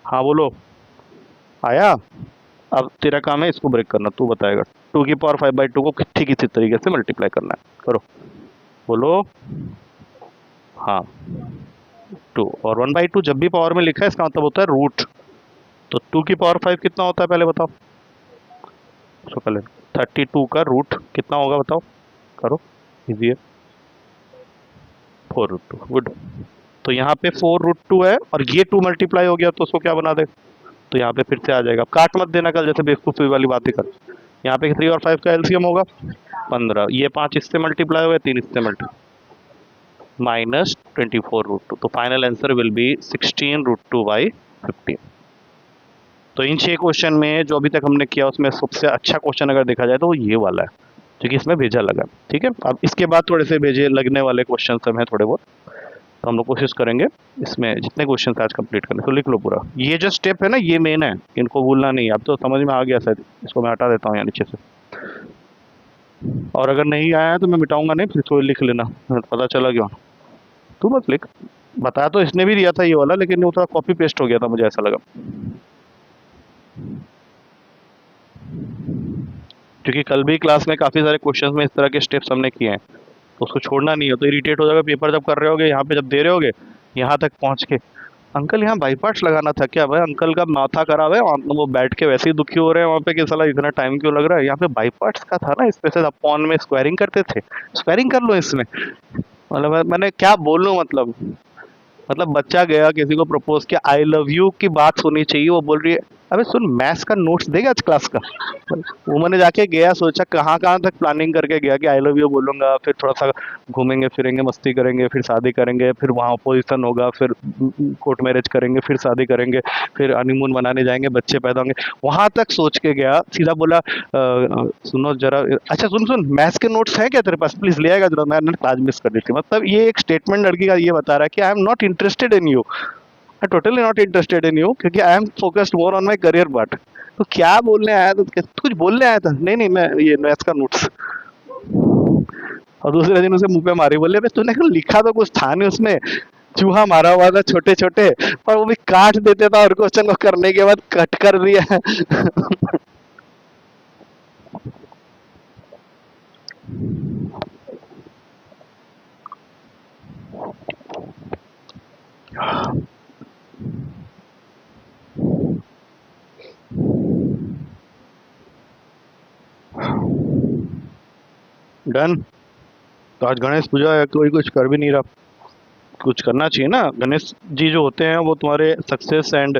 हाँ बोलो, आया? अब तेरा काम है इसको ब्रेक करना, तू बताएगा। 2 की पावर 5/2 को ठीक इसी तरीके से मल्टीप्लाई करना है, करो। बोलो। हाँ, 2 और 1/2 जब भी पावर में लिखा है इसका मतलब होता है रूट। तो 2 की पावर 5 कितना होता है पहले बताओ। उसको पहले 32 का रूट कितना होगा बताओ, करो, इजी है। 4√2, गुड। तो यहाँ पे 4√2 है और ये 2 मल्टीप्लाई हो गया तो उसको क्या बना दे, तो यहाँ पे फिर से आ जाएगा। काट मत देना कल जैसे बेवकूफ़ी वाली बातें कर। यहाँ पे 3 और 5 का एलसीएम होगा 15, ये 5 इससे मल्टीप्लाई हुए, 3 इससे मल्टीप्लाई, -24√2, तो फाइनल आंसर विल बी 16√2/15। तो इन 6 क्वेश्चन में जो अभी तक हमने किया उसमें सबसे अच्छा क्वेश्चन अगर देखा जाए तो वो ये वाला है, क्योंकि इसमें भेजा लगा। ठीक है, अब इसके बाद थोड़े से भेजे लगने वाले क्वेश्चन सब हैं थोड़े बहुत, तो हम लोग कोशिश करेंगे इसमें जितने क्वेश्चन आज कंप्लीट करने। तो लिख लो पूरा, ये जो स्टेप है ना ये मेन है, इनको भूलना नहीं। अब तो समझ में आ गया शायद, इसको मैं हटा देता हूँ यहाँ नीचे से, और अगर नहीं आया है तो मैं मिटाऊंगा नहीं, फिर तो लिख लेना, पता चला क्यों। तू मत लिख, बताया तो इसने भी दिया था ये वाला, लेकिन वो थोड़ा कॉपी पेस्ट हो गया था, मुझे ऐसा लगा, क्योंकि कल भी क्लास में काफ़ी सारे क्वेश्चंस में इस तरह के स्टेप्स हमने किए हैं, तो उसको छोड़ना नहीं है, तो इरिटेट हो जाएगा पेपर जब कर रहे होगे, यहाँ पे जब दे रहे होगे, यहाँ तक पहुँच के अंकल यहाँ बाई पार्ट्स लगाना था क्या? भाई अंकल का माथा खराब है, वो बैठ के वैसे ही दुखी हो रहे हैं वहाँ पे कि साला इतना टाइम क्यों लग रहा है। यहाँ पे बाई पार्ट्स का था ना, इसमें से अपॉन में स्क्वायरिंग करते थे, स्क्वायरिंग कर लो इसमें। मतलब मैंने क्या बोलूं, मतलब बच्चा गया किसी को प्रपोज किया, आई लव यू की बात सुनी चाहिए, वो बोल रही है अबे सुन मैथ्स का नोट्स देगा आज क्लास का। वो मैंने जाके गया, सोचा कहाँ कहाँ तक प्लानिंग करके गया कि आई लव यू बोलूंगा, फिर थोड़ा सा घूमेंगे फिरेंगे मस्ती करेंगे, फिर शादी करेंगे, फिर वहाँ अपोजिशन होगा, फिर कोर्ट मैरिज करेंगे, फिर शादी करेंगे, फिर हनीमून मनाने जाएंगे, बच्चे पैदा होंगे, वहां तक सोच के गया। सीधा बोला सुनो जरा, अच्छा सुन सुन मैथ्स के नोट्स हैं क्या तेरे पास, प्लीज ले आएगा जरा, मैंने क्लास मिस कर दी थी। मतलब ये एक स्टेटमेंट लड़की का ये बता रहा है कि I am not interested in you, I totally not interested in you, क्योंकि I am focused more on my career part. तो क्या बोलने आया था, कुछ बोलने आया था? नहीं नहीं, मैं ये मैथ्स का नोट्स। और दूसरे दिन उसे मुंह पे मारी, बोले तूने लिखा तो कुछ था नहीं उसमें, चूहा मारा हुआ था छोटे छोटे, पर वो भी काट देते था और क्वेश्चन को करने के बाद कट कर दिया। डन। तो आज गणेश पूजा है, कोई कुछ कर भी नहीं रहा, कुछ करना चाहिए ना। गणेश जी जो होते हैं वो तुम्हारे success and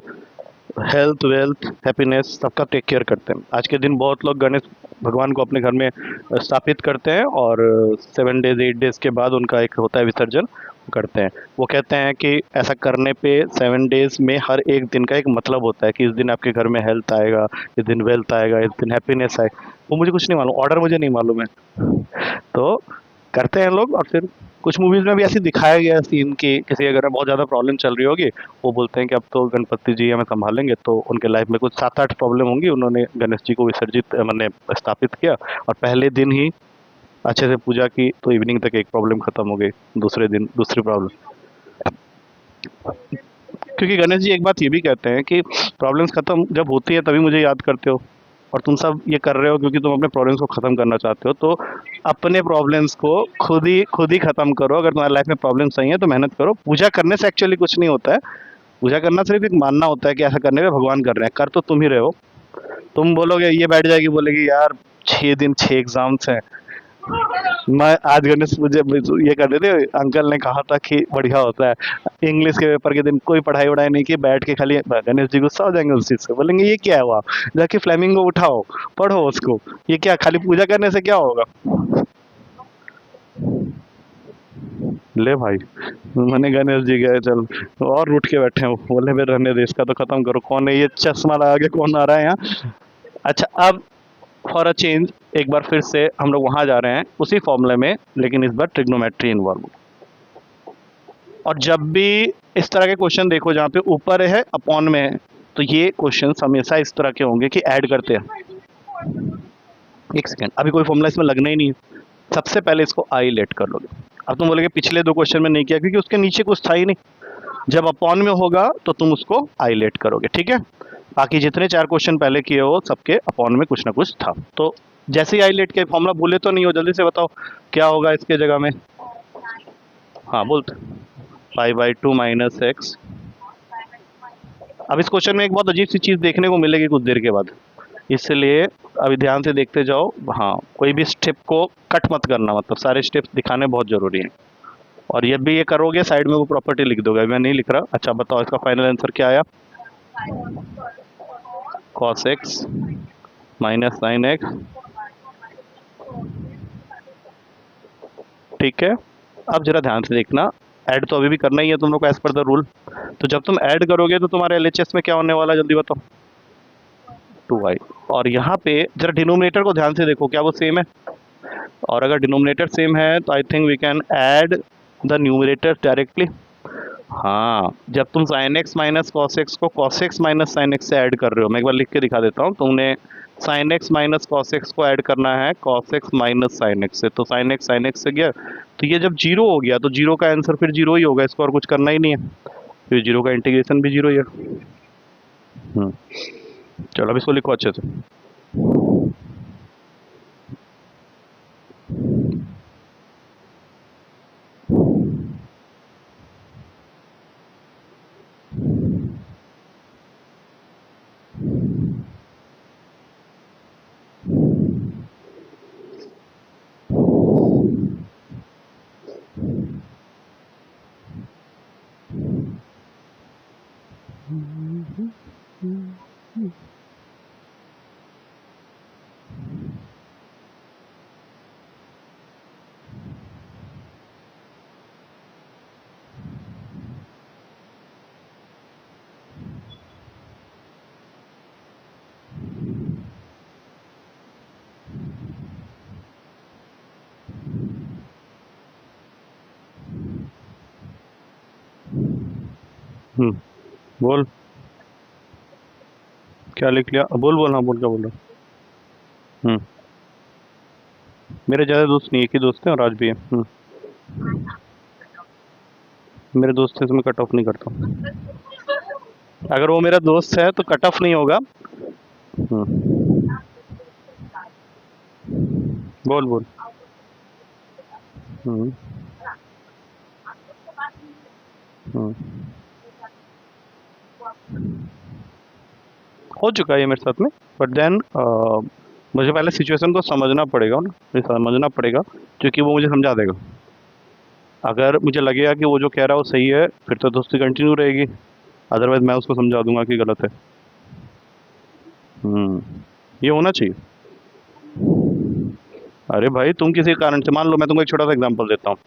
health wealth happiness सबका टेक केयर करते हैं। आज के दिन बहुत लोग गणेश भगवान को अपने घर में स्थापित करते हैं, और 7 डेज 8 डेज के बाद उनका एक होता है विसर्जन करते हैं। वो कहते हैं कि ऐसा करने पे 7 डेज में हर एक दिन का एक मतलब होता है, कि इस दिन आपके घर में हेल्थ आएगा, इस दिन वेल्थ आएगा, इस दिन हैप्पीनेस आएगा। वो मुझे कुछ नहीं मालूम, ऑर्डर मुझे नहीं मालूम है, तो करते हैं लोग। और फिर कुछ मूवीज में भी ऐसे दिखाया गया सीन कि किसी अगर बहुत ज़्यादा प्रॉब्लम चल रही होगी, वो बोलते हैं कि अब तो गणपति जी हमें संभालेंगे, तो उनके लाइफ में कुछ 7-8 प्रॉब्लम होंगी, उन्होंने गणेश जी को विसर्जित मैंने स्थापित किया, और पहले दिन ही अच्छे से पूजा की तो इवनिंग तक एक प्रॉब्लम खत्म हो गई, दूसरे दिन दूसरी प्रॉब्लम। क्योंकि गणेश जी एक बात ये भी कहते हैं कि प्रॉब्लम्स खत्म जब होती है तभी मुझे याद करते हो, और तुम सब ये कर रहे हो क्योंकि तुम अपने प्रॉब्लम्स को खत्म करना चाहते हो। तो अपने प्रॉब्लम्स को खुद ही खत्म करो। अगर तुम्हारी लाइफ में प्रॉब्लम्स नहीं है तो मेहनत करो। पूजा करने से एक्चुअली कुछ नहीं होता है। पूजा करना सिर्फ एक मानना होता है कि ऐसा करने में भगवान कर रहे हैं, कर तो तुम ही रहे हो। तुम बोलोगे, ये बैठ जाएगी बोलेगी यार 6 दिन 6 एग्जाम्स हैं, मैं आज गणेश मुझे ये कर देते, अंकल ने कहा था कि बढ़िया होता है इंग्लिश के पेपर के दिन कोई पढ़ाई वढ़ाई नहीं की, बैठ के खाली गणेश जी गुस्सा हो जाएंगे उस चीज से, बोलेंगे ये क्या हुआ, जाके फ्लेमिंगो उठाओ, पढ़ो उसको, ये क्या खाली पूजा करने से क्या होगा। ले भाई, मैंने गणेश जी गए चल और उठ के बैठे हो, बोले फिर रहने दे, इसका तो खत्म करो, कौन है ये चश्मा लगा के, कौन आ रहा है यहाँ। अच्छा, अब फॉर अ चेंज एक बार फिर से हम लोग वहां जा रहे हैं उसी फॉर्मूले में, लेकिन इस बार ट्रिग्नोमेट्री इन्वॉल्व। और जब भी इस तरह के क्वेश्चन देखो जहाँ पे ऊपर है अपॉन में है, तो ये क्वेश्चन हमेशा इस तरह के होंगे कि ऐड करते हैं। एक सेकेंड, अभी कोई फॉर्मूला इसमें लगना ही नहीं है। सबसे पहले इसको आई लेट कर लोगे। अब तुम बोलोगे पिछले 2 क्वेश्चन में नहीं किया क्योंकि उसके नीचे कुछ था ही नहीं। जब अपॉन में होगा तो तुम उसको आई लेट करोगे, ठीक है। बाकी जितने 4 क्वेश्चन पहले किए हो सबके अपॉन में कुछ ना कुछ था। तो जैसे ही आई लेट के फॉर्मूला भूले तो नहीं हो, जल्दी से बताओ क्या होगा इसके जगह में। हाँ बोलते, 5/2 माइनस एक्स। अब इस क्वेश्चन में एक बहुत अजीब सी चीज़ देखने को मिलेगी कुछ देर के बाद, इसलिए अभी ध्यान से देखते जाओ। हाँ, कोई भी स्टेप को कट मत करना, मतलब सारे स्टेप्स दिखाने बहुत ज़रूरी हैं। और ये भी ये करोगे साइड में वो प्रॉपर्टी लिख दोगे, मैं नहीं लिख रहा। अच्छा बताओ इसका फाइनल आंसर क्या आया। Cos X minus sine x, ठीक है। अब जरा ध्यान से देखना, ऐड तो अभी भी करना ही है तुम लोग को एज पर द रूल। तो जब तुम ऐड करोगे तो तुम्हारे एलएचएस में क्या होने वाला है, जल्दी बताओ। 2y। और यहाँ पे जरा डिनोमिनेटर को ध्यान से देखो, क्या वो सेम है। और अगर डिनोमिनेटर सेम है तो I think we can add the numerator directly. हाँ, जब तुम sine X minus cos X को cos X minus sine X से ऐड कर रहे हो, मैं एक बार लिख के दिखा देता हूँ। तुमने sign X minus cos X को ऐड करना है cos X minus sine X से, तो साइन एक्स से गया, तो ये जब जीरो हो गया तो जीरो का आंसर फिर जीरो ही होगा, इसको और कुछ करना ही नहीं है, फिर जीरो का इंटीग्रेशन भी जीरो ही है। चलो अब इसको लिखो अच्छे से। बोल क्या लिख लिया, बोल बोल, हाँ बोल, क्या बोल रहा। मेरे ज़्यादा दोस्त नहीं, एक ही दोस्त है और आज भी है। मेरे दोस्त से तो मैं कट ऑफ नहीं करता हूँ। अगर वो मेरा दोस्त है तो कट ऑफ नहीं होगा। बोल बोल। हम्म हम्म हो चुका है ये मेरे साथ में, बट देन मुझे पहले सिचुएशन को समझना पड़ेगा ना, ये समझना पड़ेगा, क्योंकि वो मुझे समझा देगा। अगर मुझे लगेगा कि वो जो कह रहा है वो सही है फिर तो दोस्ती कंटिन्यू रहेगी, अदरवाइज मैं उसको समझा दूंगा कि गलत है। ये होना चाहिए। अरे भाई तुम किसी कारण से, मान लो मैं तुमको एक छोटा सा एग्जांपल देता हूँ।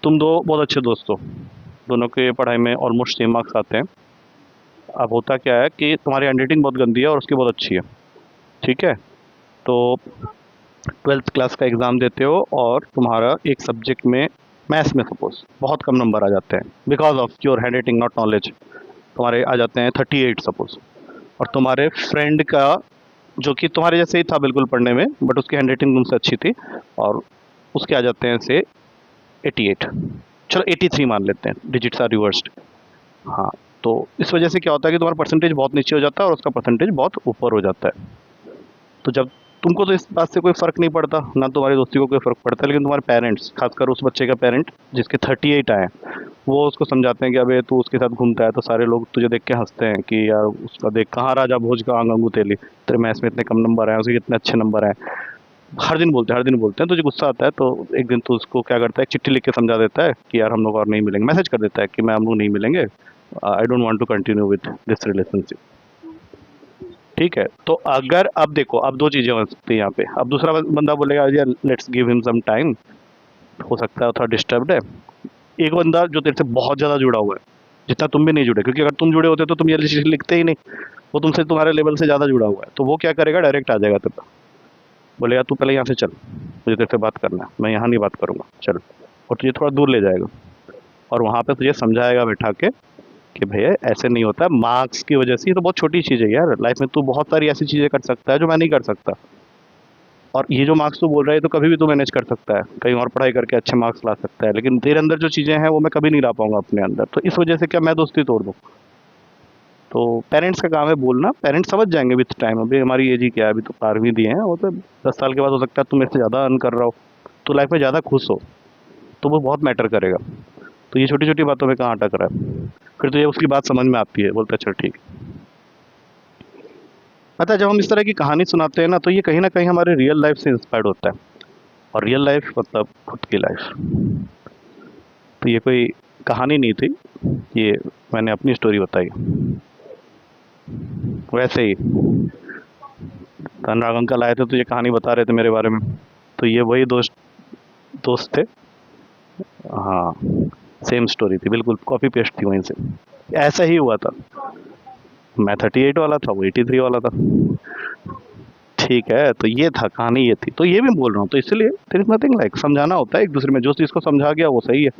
तुम दो बहुत अच्छे दोस्त हो, दोनों के पढ़ाई में ऑलमोस्ट सेम मार्क्स आते हैं। अब होता क्या है कि तुम्हारी हैंडराइटिंग बहुत गंदी है और उसकी बहुत अच्छी है, ठीक है। तो 12th क्लास का एग्ज़ाम देते हो और तुम्हारा एक सब्जेक्ट में, मैथ्स में सपोज बहुत कम नंबर आ जाते हैं because of your hand writing not knowledge, तुम्हारे आ जाते हैं 38 सपोज। और तुम्हारे फ्रेंड का, जो कि तुम्हारे जैसे ही था बिल्कुल पढ़ने में, बट उसकी हैंड राइटिंग तुमसे अच्छी थी, और उसके आ जाते हैं से 88, चलो 83 मान लेते हैं, डिजिट्स आर रिवर्स्ड। हाँ, तो इस वजह से क्या होता है कि तुम्हारा परसेंटेज बहुत नीचे हो जाता है और उसका परसेंटेज बहुत ऊपर हो जाता है। तो जब तुमको तो इस बात से कोई फ़र्क नहीं पड़ता, ना तुम्हारी दोस्ती को कोई फ़र्क पड़ता है, लेकिन तुम्हारे पेरेंट्स, खासकर उस बच्चे का पेरेंट जिसके 38 आए, वो उसको समझाते हैं कि अबे तू उसके साथ घूमता है, तो सारे लोग तुझे देख के हंसते हैं कि यार उसका देख, कहाँ राजा भोज कहाँ गंगू तेली, तेरे मैथ्स में इतने कम नंबर आए, उसके कितने अच्छे नंबर आए। हर दिन बोलते हैं, तुझे गुस्सा आता है तो एक दिन तू उसको क्या करता है, एक चिट्ठी लिख के समझा देता है कि यार हम लोग और नहीं मिलेंगे, मैसेज कर देता है कि मैं हम लोग नहीं मिलेंगे, I don't want to continue with this relationship. ठीक है, तो अगर अब देखो, अब दो चीज़ें हो सकती हैं यहाँ पे। अब दूसरा बंदा बोलेगा यार let's give him some time, हो सकता है थोड़ा डिस्टर्ब्ड है। एक बंदा जो तेरे से बहुत ज़्यादा जुड़ा हुआ है, जितना तुम भी नहीं जुड़े, क्योंकि अगर तुम जुड़े होते तो तुम ये चिट्ठी लिखते ही नहीं। वो तुमसे तुम्हारे लेवल से ज़्यादा जुड़ा हुआ है, तो वो क्या करेगा, डायरेक्ट आ जाएगा तेरे पास, बोलेगा तू पहले यहाँ से चल, मुझे तेरे से बात करना है, मैं यहाँ नहीं बात करूँगा, चल। और तुझे थोड़ा दूर ले जाएगा और वहाँ पे तुझे समझाएगा बैठा के कि भैया ऐसे नहीं होता, मार्क्स की वजह से, ये तो बहुत छोटी चीज़ है यार, लाइफ में तू बहुत सारी ऐसी चीज़ें कर सकता है जो मैं नहीं कर सकता। और ये जो मार्क्स तू बोल रहा है, ये तो कभी भी तू मैनेज कर सकता है, कहीं और पढ़ाई करके अच्छे मार्क्स ला सकता है, लेकिन तेरे अंदर जो चीज़ें हैं वो मैं कभी नहीं ला पाऊंगा अपने अंदर, तो इस वजह से क्या मैं दोस्ती तोड़ दूँ। तो पेरेंट्स का काम है बोलना, पेरेंट्स समझ जाएंगे विथ टाइम। अभी हमारी एज ही क्या है, अभी तो 12वीं दिए हैं, वो तो 10 साल के बाद हो सकता है तुम मेरे से ज़्यादा अर्न कर रहा हो, तो लाइफ में ज़्यादा खुश हो, तो वो बहुत मैटर करेगा। तो ये छोटी छोटी बातों में कहाँ अटक रहा है, फिर तो ये उसकी बात समझ में आती है, बोलता है चल ठीक है। पता है, जब हम इस तरह की कहानी सुनाते हैं ना, तो ये कहीं ना कहीं हमारे रियल लाइफ से इंस्पायर्ड होता है। और रियल लाइफ मतलब खुद की लाइफ। तो ये कोई कहानी नहीं थी, ये मैंने अपनी स्टोरी बताई। वैसे ही अनुराग अंकल आए थे तो ये कहानी बता रहे थे मेरे बारे में, तो ये वही दोस्त दोस्त थे। हाँ, सेम स्टोरी थी, बिल्कुल कॉपी पेस्ट थी वहीं से। ऐसा ही हुआ था, मैं 38 वाला था, वो 83 वाला था। ठीक है, तो ये था कहानी, ये थी, तो ये भी बोल रहा हूँ, तो इसलिए देयर इज नथिंग लाइक, समझाना होता है एक दूसरे में, जो चीज़ को समझा गया वो सही है।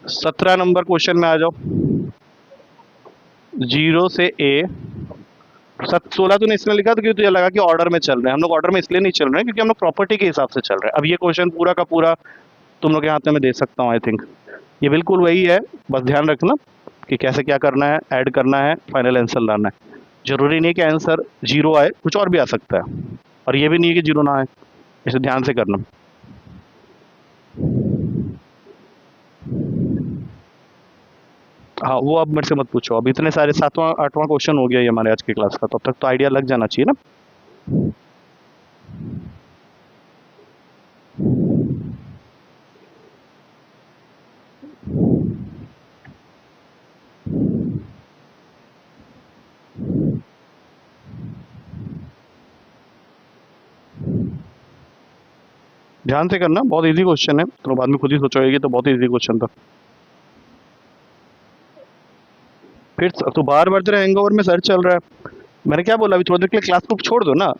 17 नंबर क्वेश्चन में आ जाओ। 0 से A, 16 तूने इसमें लिखा था क्योंकि तुझे लगा कि ऑर्डर में चल रहे हैं। हम लोग ऑर्डर में इसलिए नहीं चल रहे हैं क्योंकि हम लोग प्रॉपर्टी के हिसाब से चल रहे हैं। अब ये क्वेश्चन पूरा का पूरा तुम लोग के हाथ में मैं दे सकता हूँ, आई थिंक ये बिल्कुल वही है। बस ध्यान रखना कि कैसे क्या करना है, ऐड करना है, फाइनल आंसर लाना है। जरूरी नहीं कि आंसर 0 आए, कुछ और भी आ सकता है, और ये भी नहीं है कि 0 ना आए, इसे ध्यान से करना। हाँ, वो अब मेरे से मत पूछो, अब इतने सारे 7वां 8वां क्वेश्चन हो गया ये हमारे आज की क्लास का, तो अब तक तो आइडिया लग जाना चाहिए ना। ध्यान से करना, बहुत इजी क्वेश्चन है, तो बाद में खुद ही सोचोगे कि तो बहुत इजी क्वेश्चन था। फिर तो बार बार तेरा हैंगओवर में सर चल रहा है। मैंने क्या बोला, अभी थोड़ी देर के लिए क्लास को छोड़ दो ना।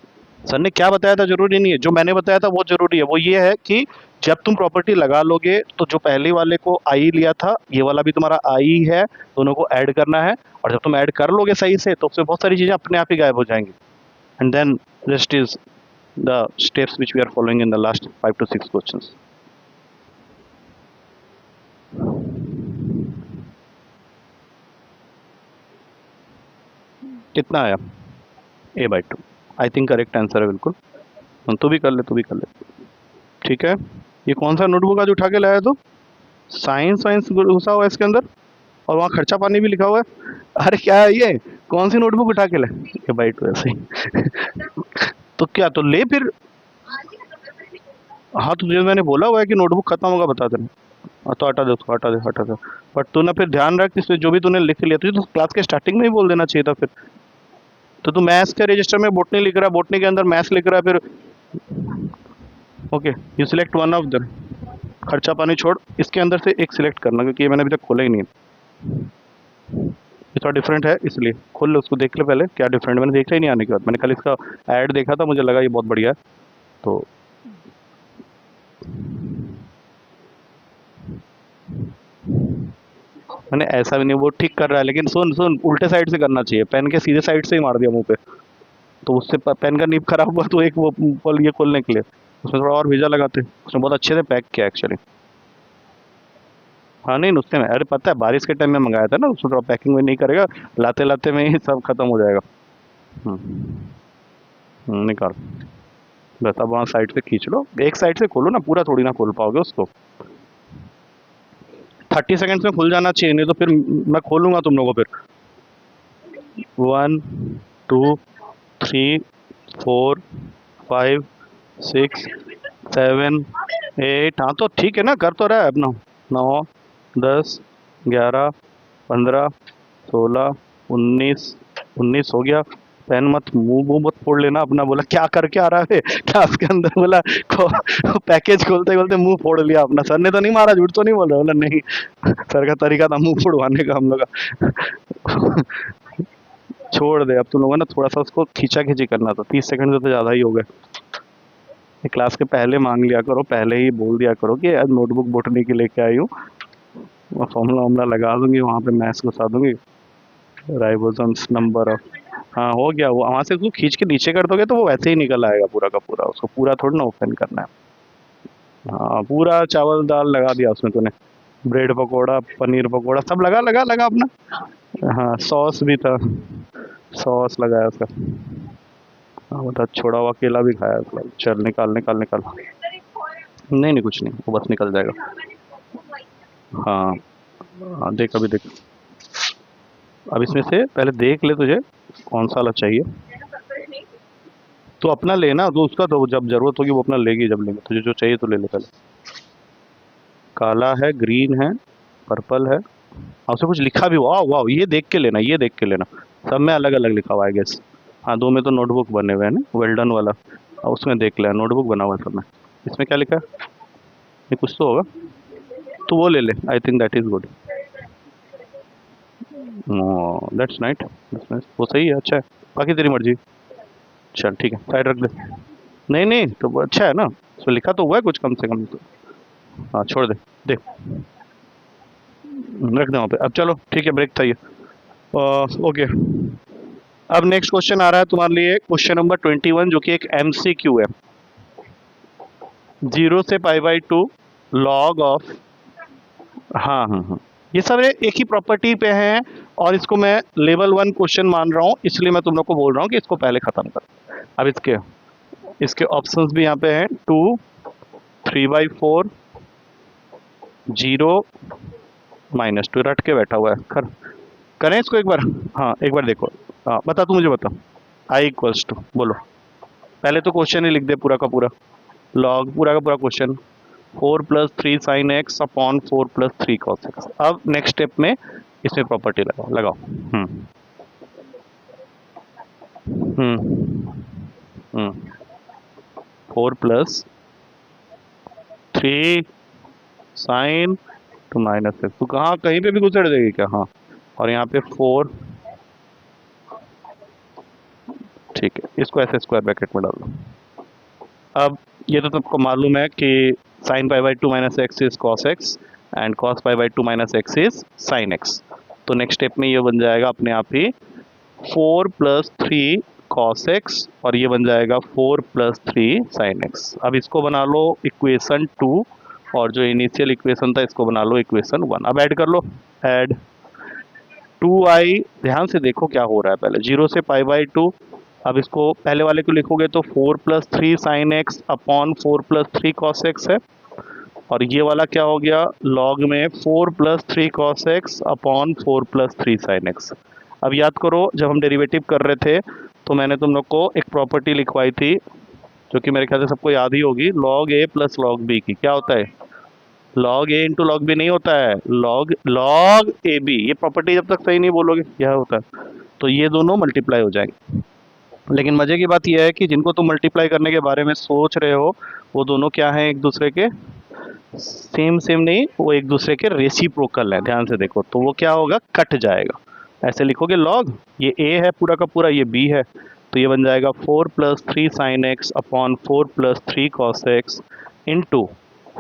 सर ने क्या बताया था जरूरी नहीं है, जो मैंने बताया था वो जरूरी है। वो ये है कि जब तुम प्रॉपर्टी लगा लोगे तो जो पहले वाले को आई लिया था, ये वाला भी तुम्हारा आई है, दोनों को ऐड करना है। और जब तुम ऐड कर लोगे सही से, तो उससे बहुत सारी चीजें अपने आप ही गायब हो जाएंगी। And then rest is the steps which we are following in the last 5 to 6 questions. कितना आया? A/2, I think correct answer है बिल्कुल। तू भी कर ले, तू भी कर ले। ठीक है, ये कौन सा नोटबुक आज उठा के लाया तू? साइंस वाइंस घुसा हुआ है इसके अंदर, और वहाँ खर्चा पानी भी लिखा हुआ है। अरे क्या है ये, कौन सी नोटबुक उठा के लाए? A/2 ऐसे ही। तो क्या, तो ले फिर। हाँ, तो तुझे मैंने बोला हुआ है कि नोटबुक खत्म होगा बता देना। हाँ, तो हटा दे उसको, हटा दे, हटा दे। बट तू ना फिर ध्यान रख, इसमें जो भी तूने लिख लिया, तुझे तो क्लास के स्टार्टिंग में ही बोल देना चाहिए था फिर। तो तू मैथ्स के रजिस्टर में बोटनी लिख रहा है, बोटनी के अंदर मैथ्स लिख रहा है फिर। Okay, you select one of them. खर्चा पानी छोड़, इसके अंदर से एक सिलेक्ट करना, क्योंकि ये मैंने अभी तक खोला ही नहीं है। ये थोड़ा डिफरेंट है, इसलिए खोल ले उसको, देख ले पहले क्या डिफरेंट। मैंने देखा ही नहीं आने के बाद, मैंने कल इसका ऐड देखा था, मुझे लगा ये बहुत बढ़िया है। तो मैंने ऐसा भी नहीं, वो ठीक कर रहा है, लेकिन सुन सुन, उल्टे साइड से करना चाहिए, पेन के सीधे साइड से ही मार दिया मुंह पे, तो उससे पेन का नीब खराब हुआ, तो एक वो पल ये खोलने के लिए उसमें थोड़ा और भेजा लगाते, उसने बहुत अच्छे से पैक किया एक्चुअली। हाँ नहीं नुस्खे में, अरे पता है बारिश के टाइम में मंगाया था ना, उसको थोड़ा पैकिंग में नहीं करेगा, लाते लाते में ही सब खत्म हो जाएगा। निकाल। बस अब वहाँ साइड से खींच लो, एक साइड से खोलो ना, पूरा थोड़ी ना खोल पाओगे उसको। 30 सेकेंड्स में खुल जाना चाहिए, नहीं तो फिर मैं खोलूंगा तुम लोगों को फिर। 1 2 3 4 5 6 7 8, हाँ तो ठीक है ना, कर तो रहा है अपना। 9 10 11 15 16 19 19 हो गया। पेन मत, मुंह मत फोड़ लेना अपना। बोला क्या करके आ रहा है क्लास के अंदर, बोला पैकेज खोलते खोलते मुंह फोड़ लिया अपना। सर ने तो नहीं मारा, झूठ तो नहीं बोल रहा? बोला नहीं, सर का तरीका था मुंह फोड़वाने का हम लोग का। छोड़ दे अब, तुम लोगों ने थोड़ा सा उसको खींचा खींची करना था, 30 सेकंड से तो ज़्यादा ही हो गए। क्लास के पहले मांग लिया करो, पहले ही बोल दिया करो कि आज नोटबुक बोटनी की लेके आई हूँ, फॉर्मूला वॉर्मूला लगा दूंगी, वहाँ पे मैथ्स घुसा दूंगी, राइबोसोम्स नंबर ऑफ। हाँ हो गया वो, वहाँ से उसको खींच के नीचे कर दोगे तो वो वैसे ही निकल आएगा पूरा का पूरा, उसको पूरा थोड़ा ना ओपन करना है। हाँ पूरा चावल दाल लगा दिया उसमें तूने, ब्रेड पकोड़ा पनीर पकोड़ा सब लगा लगा लगा अपना। हाँ सॉस भी था, सॉस लगाया उसका। हाँ बता, छोड़ा हुआ केला भी खाया उसका। चल निकाल निकाल निकाल। नहीं नहीं कुछ नहीं, वो बस निकल जाएगा। हाँ हाँ देख अभी देख। अब इसमें से पहले देख ले तुझे कौन सा वाला चाहिए, तो अपना लेना, तो उसका तो जब जरूरत होगी वो अपना लेगी, जब लेंगे तुझे जो चाहिए तो ले ले पहले। काला है, ग्रीन है, पर्पल है, और उसमें कुछ लिखा भी, वाह वाह, ये देख के लेना, ये देख के लेना, सब में अलग अलग लिखा हुआ है गेस। हाँ दो में तो नोटबुक बने हुए हैं ना, वेल्डन वाला, और उसमें देख लेना नोटबुक बना हुआ है सब में। इसमें क्या लिखा है, ये कुछ तो होगा, तो वो ले ले, I think that is good. That's night, वो सही है, अच्छा है, बाकी तेरी मर्जी। चल ठीक है, साइड रख दे। नहीं नहीं तो वो अच्छा है ना, उसमें लिखा तो हुआ है कुछ कम से कम तो। हाँ छोड़ दे, देख रख दे वहाँ पे। अब चलो ठीक है, ब्रेक था ये। ओके, अब नेक्स्ट क्वेश्चन आ रहा है तुम्हारे लिए, क्वेश्चन नंबर 21, जो कि एक MCQ है। 0 से π/2 लॉग ऑफ, हाँ हाँ हाँ, ये सब एक ही प्रॉपर्टी पे हैं, और इसको मैं लेवल 1 क्वेश्चन मान रहा हूँ, इसलिए मैं तुम लोग को बोल रहा हूँ कि इसको पहले खत्म कर। अब इसके इसके ऑप्शंस भी यहाँ पे हैं, 2 3/4 0 -2, रट के बैठा हुआ है। करें इसको एक बार। हाँ एक बार देखो, हाँ बता, तू मुझे बता। I = बोलो, पहले तो क्वेश्चन ही लिख दे पूरा का पूरा, लॉग पूरा का पूरा question, 4 + 3 sin x/4 + 3 cos x। अब नेक्स्ट स्टेप में इसमें प्रॉपर्टी लगाओ लगाओ। हम्म हम्म 4 + 3 sin तू कहाँ कहीं पे भी गुजर देगी क्या? हाँ, और यहाँ पे 4, ठीक है, इसको ऐसे स्क्वायर ब्रैकेट में डाल दो। अब ये तो तुमको मालूम है कि sin π/2 - x is cos x and cos π/2 - x is sin x। तो नेक्स्ट स्टेप में ये बन जाएगा अपने आप ही 4 + 3 cos x, और ये बन जाएगा 4 + 3 sin x। अब इसको बना लो इक्वेशन 2, और जो इनिशियल इक्वेशन था इसको बना लो इक्वेशन 1। अब ऐड कर लो, ऐड 2i, ध्यान से देखो क्या हो रहा है, पहले 0 से π/2। अब इसको पहले वाले को लिखोगे तो 4 + 3 sin x upon 4 + 3 cos x है, और ये वाला क्या हो गया, लॉग में 4 + 3 cos x upon 4 + 3 sin x। अब याद करो जब हम डेरिवेटिव कर रहे थे तो मैंने तुम लोग को एक प्रॉपर्टी लिखवाई थी, जो कि मेरे ख्याल से सबको याद ही होगी, log a + log b की। क्या होता है, log a × log b नहीं होता है, log ab। ये प्रॉपर्टी जब तक सही नहीं बोलोगे क्या होता है, तो ये दोनों मल्टीप्लाई हो जाएंगे। लेकिन मज़े की बात यह है कि जिनको तुम मल्टीप्लाई करने के बारे में सोच रहे हो, वो दोनों क्या हैं, एक दूसरे के सेम सेम नहीं, वो एक दूसरे के रेसिप्रोकल है। ध्यान से देखो तो वो क्या होगा, कट जाएगा। ऐसे लिखोगे log, ये a है पूरा का पूरा, ये b है, तो ये बन जाएगा 4 + 3 sin x upon 4 + 3 cos x into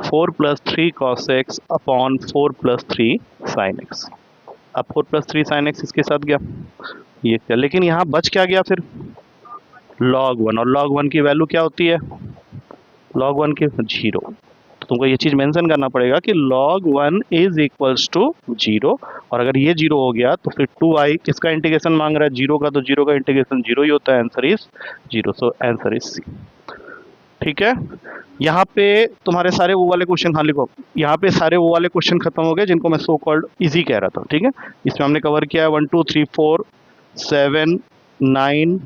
4 + 3 cos x upon 4 + 3 sin x। अब 4 + 3 sin x इसके साथ गया, ये क्या, लेकिन यहाँ बच क्या गया फिर, log 1, और log 1 की वैल्यू क्या होती है, log 1 की 0। तो तुमको ये चीज़ मेंशन करना पड़ेगा कि log 1 इज इक्वल्स टू 0, और अगर ये 0 हो गया तो फिर 2i किसका इंटीग्रेशन मांग रहा है, 0 का, तो 0 का इंटीग्रेशन 0 ही होता है, answer is 0, so answer is C. ठीक है, यहाँ पे तुम्हारे सारे वो वाले क्वेश्चन, हाँ लिखो, यहाँ पे सारे वो वाले क्वेश्चन खत्म हो गए जिनको मैं सो कॉल्ड इजी कह रहा था। ठीक है, इसमें हमने कवर किया है 1 2 3 4 7 9,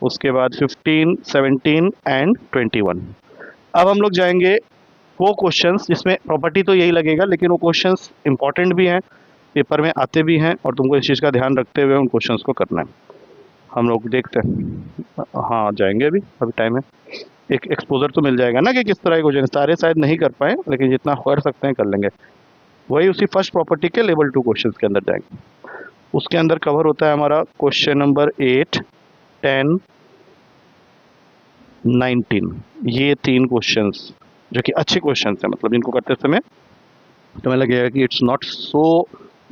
उसके बाद 15 17 एंड 21। अब हम लोग जाएंगे वो क्वेश्चंस जिसमें प्रॉपर्टी तो यही लगेगा, लेकिन वो क्वेश्चंस इंपॉर्टेंट भी हैं, पेपर में आते भी हैं, और तुमको इस चीज़ का ध्यान रखते हुए उन क्वेश्चंस को करना है। हम लोग देखते हैं, हाँ जाएंगे, अभी टाइम है, एक एक्सपोजर तो मिल जाएगा ना कि किस तरह के क्वेश्चन, सारे शायद नहीं कर पाए लेकिन जितना कर सकते हैं कर लेंगे। वही उसी फर्स्ट प्रॉपर्टी के लेवल 2 क्वेश्चंस के अंदर जाएंगे। उसके अंदर कवर होता है हमारा क्वेश्चन नंबर 8, 10, 19, ये 3 क्वेश्चंस जो कि अच्छे क्वेश्चंस हैं, मतलब जिनको करते समय तुम्हें लगेगा कि इट्स नॉट सो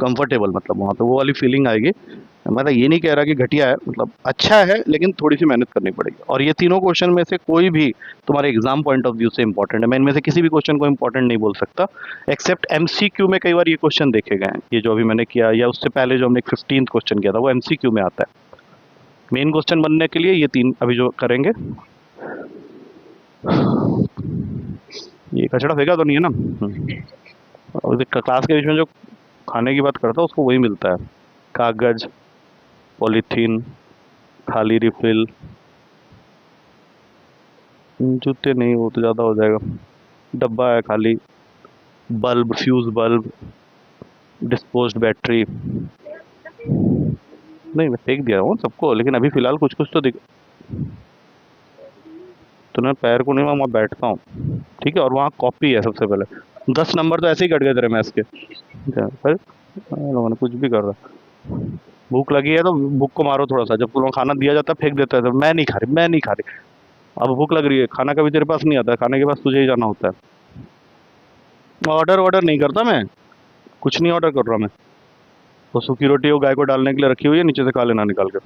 कंफर्टेबल, मतलब वहाँ पे वो वाली फीलिंग आएगी। मतलब ये नहीं कह रहा कि घटिया है, मतलब अच्छा है लेकिन थोड़ी सी मेहनत करनी पड़ेगी। और ये तीनों क्वेश्चन में से कोई भी तुम्हारे एग्जाम पॉइंट ऑफ व्यू से इंपॉर्टेंट है, मैं इनमें से किसी भी क्वेश्चन को इंपॉर्टेंट नहीं बोल सकता, एक्सेप्ट एमसीक्यू में कई बार ये क्वेश्चन देखे गए हैं, ये जो अभी मैंने किया या उससे पहले जो हमने 15th क्वेश्चन किया था वो एमसीक्यू में आता है। मेन क्वेश्चन बनने के लिए ये 3 अभी जो करेंगे, ये कचड़ा फेंका तो नहीं है ना, और क्लास के बीच में जो खाने की बात करता है उसको वही मिलता है, कागज, पॉलीथीन, खाली रिफिल, जूते नहीं, वो तो ज़्यादा हो जाएगा, डब्बा है खाली, bulb, fuse bulb, disposed battery, नहीं मैं फेंक दिया हूँ सबको, लेकिन अभी फ़िलहाल कुछ कुछ तो दिख, तो मैं पैर को नहीं, वहाँ बैठता हूँ। ठीक है, और वहाँ कॉपी है सबसे पहले, 10 नंबर तो ऐसे ही कट गए तेरे मैथ्स के। फिर लोगों ने कुछ भी कर रहा, भूख लगी है तो भूख को मारो थोड़ा सा, जब तुम्हें खाना दिया जाता है फेंक देता है, तो मैं नहीं खा रही, मैं नहीं खा रही। अब भूख लग रही है, खाना कभी तेरे पास नहीं आता है, खाने के पास तुझे ही जाना होता है। ऑर्डर नहीं करता मैं, कुछ नहीं ऑर्डर कर रहा मैं, तो सूखी रोटी वो गाय को डालने के लिए रखी हुई है, नीचे से खा लेना निकाल कर।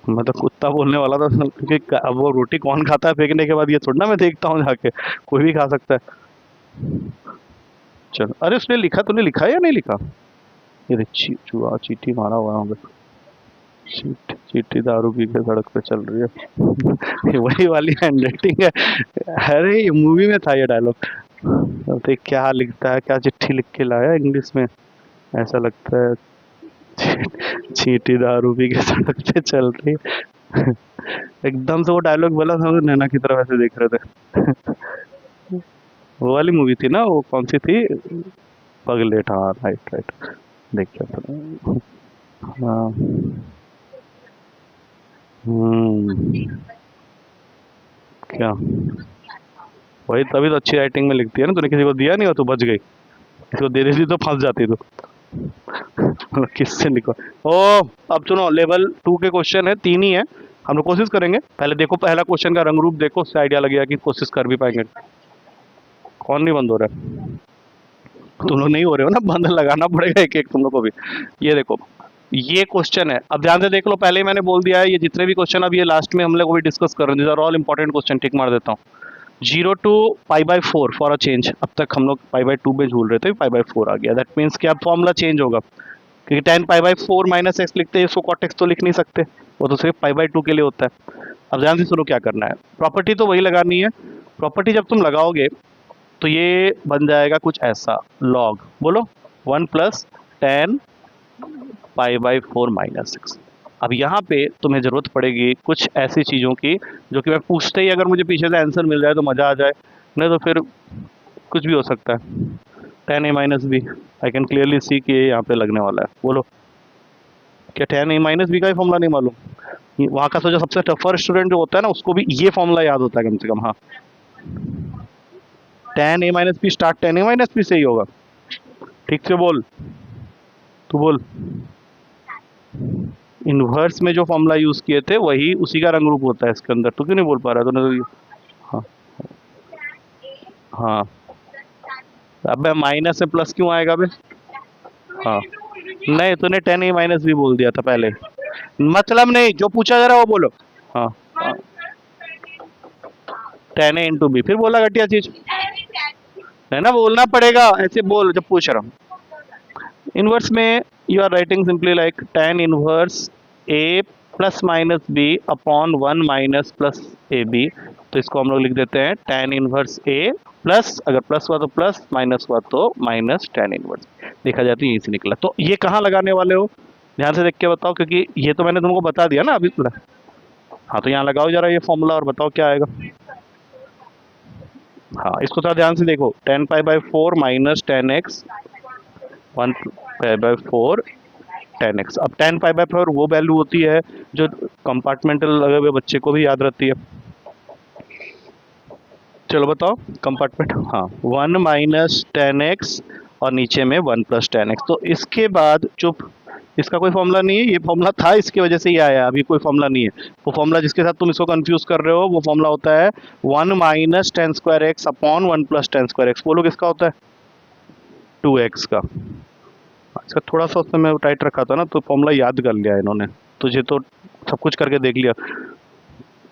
मैं तो कुत्ता बोलने वाला था, क्योंकि अब वो रोटी कौन खाता है फेंकने के बाद, ये थोड़ा ना मैं देखता हूँ जाके, कोई भी खा सकता है। चलो, अरे उसने लिखा, तूने लिखा है या नहीं लिखा, ये देख चूहा चींटी मारा हुआ है, चींटी दारू पी के सड़क पे चल रही है। ये वही वाली हैंडराइटिंग है, अरे ये मूवी में था ये डायलॉग। देख क्या लिखता है, क्या चिट्ठी लिख के लाया इंग्लिश में, ऐसा लगता है चींटी दारू पी के सड़क पे चल रही है। एकदम से वो डायलॉग बोला था, नैना की तरफ ऐसे देख रहे थे। वो वाली मूवी थी ना, वो कौन सी थी, पगलेट, हाँ राइट राइट, देखिए तो हाँ। क्या, वही तभी तो अच्छी राइटिंग में लिखती है ना, तूने किसी को दिया नहीं हो तो बच गई, किसी को दे देती तो फंस जाती तू। किससे लिखो, ओ अब सुनो, लेवल 2 के क्वेश्चन है, 3 ही है, हम लोग कोशिश करेंगे। पहले देखो पहला क्वेश्चन का रंग रूप देखो, उससे आइडिया लगेगा कि कोशिश कर भी पाएंगे। कौन नहीं बंद हो रहा है, तुम लोग नहीं हो रहे हो ना, बंद लगाना पड़ेगा एक एक तुम लोग को भी। ये देखो, ये क्वेश्चन है, अब ध्यान से देख लो, पहले ही मैंने बोल दिया है, ये जितने भी क्वेश्चन अब ये लास्ट में हम लोग भी डिस्कस कर रहे हैं, these are all important question, tick मार देता हूँ। 0 to π/4 फॉर अ चेंज, अब तक हम लोग π/2 में झूल रहे थे, π/4 आ गया, दैट मीन्स कि अब फॉर्मूला चेंज होगा, क्योंकि tan π/4 माइनस एक्स लिखते हैं, इसको कॉट एक्स तो लिख नहीं सकते, वो तो सिर्फ π/2 के लिए होता है। अब ध्यान से सुनो क्या करना है, प्रॉपर्टी तो वही लगानी है, प्रॉपर्टी जब तुम लगाओगे तो ये बन जाएगा कुछ ऐसा, लॉग बोलो 1 + tan π/4 माइनस एक्स। अब यहाँ पे तुम्हें ज़रूरत पड़ेगी कुछ ऐसी चीज़ों की जो कि मैं पूछते ही अगर मुझे पीछे से आंसर मिल जाए तो मज़ा आ जाए, नहीं तो फिर कुछ भी हो सकता है। tan a - b, I can clearly see कि ये यहाँ पे लगने वाला है, बोलो क्या tan a - b का ही फॉर्मूला नहीं मालूम? वहाँ का सोचा सबसे टफर स्टूडेंट जो होता है ना, उसको भी ये फॉर्मूला याद होता है कम से कम। हाँ, tan a - b start tan a - b से ही होगा, ठीक से बोल, तू बोल। इनवर्स में जो फॉर्मूला यूज़ किए थे वही उसी का रंग रूप होता है इसके अंदर, तो क्यों नहीं बोल पा रहा तूने? हाँ हाँ, अब माइनस से प्लस क्यों आएगा बे? हाँ, नहीं तूने tan a - b बोल दिया था पहले, मतलब नहीं, जो पूछा जा रहा है वो बोलो। हाँ हाँ tan a इंटू बी, फिर बोला घटिया चीज है ना, बोलना पड़ेगा ऐसे, बोल जब पूछ रहा हूँ। इनवर्स में you are writing simply like tan inverse a plus minus b upon 1 minus plus a b. तो इसको हम लोग लिख देते हैं tan इनवर्स a प्लस, अगर प्लस हुआ तो प्लस, माइनस हुआ तो माइनस tan इनवर्स। देखा जाए तो यहीं से निकला। तो ये कहाँ लगाने वाले हो, ध्यान से देख के बताओ, क्योंकि ये तो मैंने तुमको बता दिया ना अभी। हाँ तो यहाँ लगाओ जरा ये फॉर्मूला और बताओ क्या आएगा। हाँ इसको थोड़ा ध्यान से देखो, tan pi by 4 minus tan x 1 pi by 4 tan x। अब tan पाई बाई 4 वो वैल्यू होती है जो कंपार्टमेंटल लगे हुए बच्चे को भी याद रहती है। चलो बताओ कंपार्टमेंट, हाँ 1 माइनस tan x और नीचे में 1 प्लस tan x। तो इसके बाद चुप, इसका कोई फॉर्मूला नहीं है, ये फॉर्मूला था इसकी वजह से ये आया, अभी कोई फॉर्मूला नहीं है। वो फॉर्मूला जिसके साथ तुम इसको कंफ्यूज कर रहे हो वो फॉर्मूला होता है 1 minus ten square x upon 1 plus ten square x. बोलो किसका होता है, 2x का। इसका थोड़ा सा उस समय टाइट रखा था ना, तो फॉर्मूला याद कर लिया इन्होंने, तुझे तो सब कुछ करके देख लिया।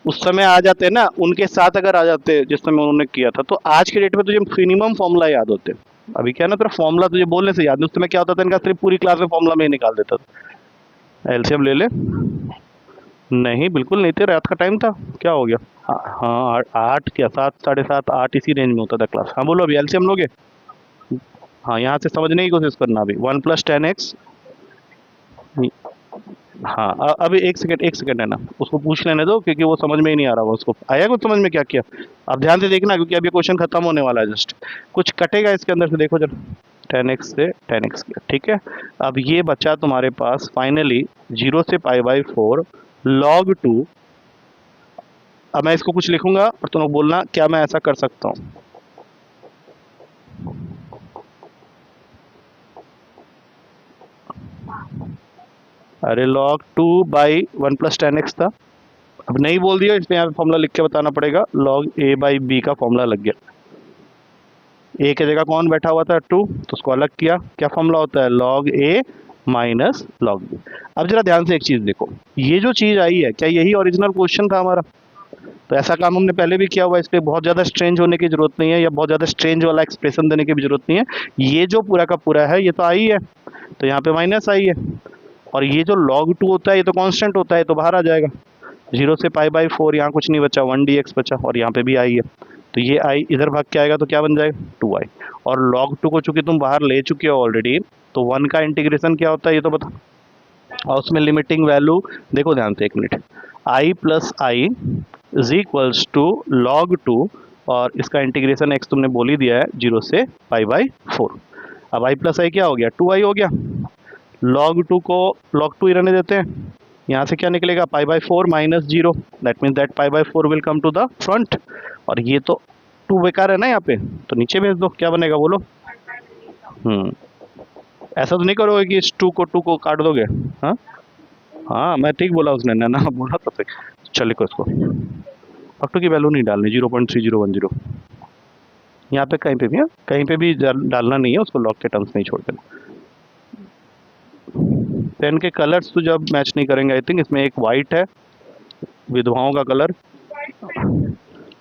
उस समय आ जाते ना उनके साथ, अगर आ जाते जिस समय उन्होंने किया था, तो आज के डेट में तुझे मिनिमम फॉर्मूला याद होते। अभी क्या है ना, तेरा फॉर्मूला तुझे बोलने से याद नहीं, उस समय क्या होता था, इनका सिर्फ पूरी क्लास में फॉर्मूला में ही निकाल देता था। एलसीएम ले ले। नहीं बिल्कुल नहीं थे, रात का टाइम था, क्या हो गया। हाँ 8 क्या 7 साढ़े 7 8 इसी रेंज में होता था क्लास। हाँ बोलो अभी एलसीएम लोगे। हाँ यहाँ से समझने की कोशिश करना अभी, 1 प्लस टेन एक्स। हाँ अभी एक सेकंड है ना, उसको पूछ लेने दो, क्योंकि वो समझ में ही नहीं आ रहा होगा उसको। आया कुछ समझ में क्या किया। अब ध्यान से देखना, क्योंकि अब ये क्वेश्चन खत्म होने वाला है, जस्ट कुछ कटेगा इसके अंदर से, देखो जरा। टेन एक्स से टेन एक्स किया, ठीक है। अब ये बचा तुम्हारे पास फाइनली 0 से पाई बाई 4 log 2। अब मैं इसको कुछ लिखूंगा और तुम लोग बोलना क्या मैं ऐसा कर सकता हूँ। अरे log 2 by 1 plus ten x था, अब नहीं बोल दिया इसलिए यहाँ पे फॉर्मूला लिख के बताना पड़ेगा, log a बाई बी का फॉर्मूला लग गया। ए की जगह कौन बैठा हुआ था, 2, तो उसको अलग किया, क्या फॉर्मूला होता है, log a minus log b। अब जरा ध्यान से एक चीज देखो, ये जो चीज आई है क्या यही ओरिजिनल क्वेश्चन था हमारा। तो ऐसा काम हमने पहले भी किया हुआ है, इसलिए बहुत ज़्यादा स्ट्रेंज होने की जरूरत नहीं है, या बहुत ज़्यादा स्ट्रेंज वाला एक्सप्रेशन देने की भी जरूरत नहीं है। ये जो पूरा का पूरा है ये तो आई है, तो यहाँ पे माइनस आई है, और ये जो log 2 होता है ये तो कांस्टेंट होता है, तो बाहर आ जाएगा। 0 से पाई बाई 4, यहाँ कुछ नहीं बचा, 1 dx बचा, और यहाँ पे भी आई है, तो ये आई इधर भाग के आएगा तो क्या बन जाएगा, 2i। और log 2 को चूंकि तुम बाहर ले चुके हो ऑलरेडी, तो 1 का इंटीग्रेशन क्या होता है ये तो बता। और उसमें लिमिटिंग वैल्यू देखो ध्यान से, एक minute, i plus i is equals to log 2, और इसका इंटीग्रेशन x तुमने बोल ही दिया है 0 से पाई बाई 4। अब i प्लस आई क्या हो गया, 2i हो गया। log 2 को log 2 ही रहने देते हैं, यहाँ से क्या निकलेगा, pi by 4 minus 0, that means that pi by 4 will come to the front. और ये तो 2 बेकार है ना यहाँ पे, तो नीचे भेज दो, क्या बनेगा बोलो। ऐसा तो नहीं करोगे कि इस 2 को काट दोगे। हाँ हाँ मैं ठीक बोला, उसने ना ना बोला तो सही। चल लिखो इसको, फैक्टर की वैल्यू नहीं डालनी, 0.3010 यहाँ पे कहीं पे भी है, कहीं पे भी डालना नहीं है, उसको लॉग के टर्म्स नहीं छोड़ देना। पेन के कलर्स तो जब मैच नहीं करेंगे, आई थिंक इसमें एक वाइट है विधवाओं का कलर।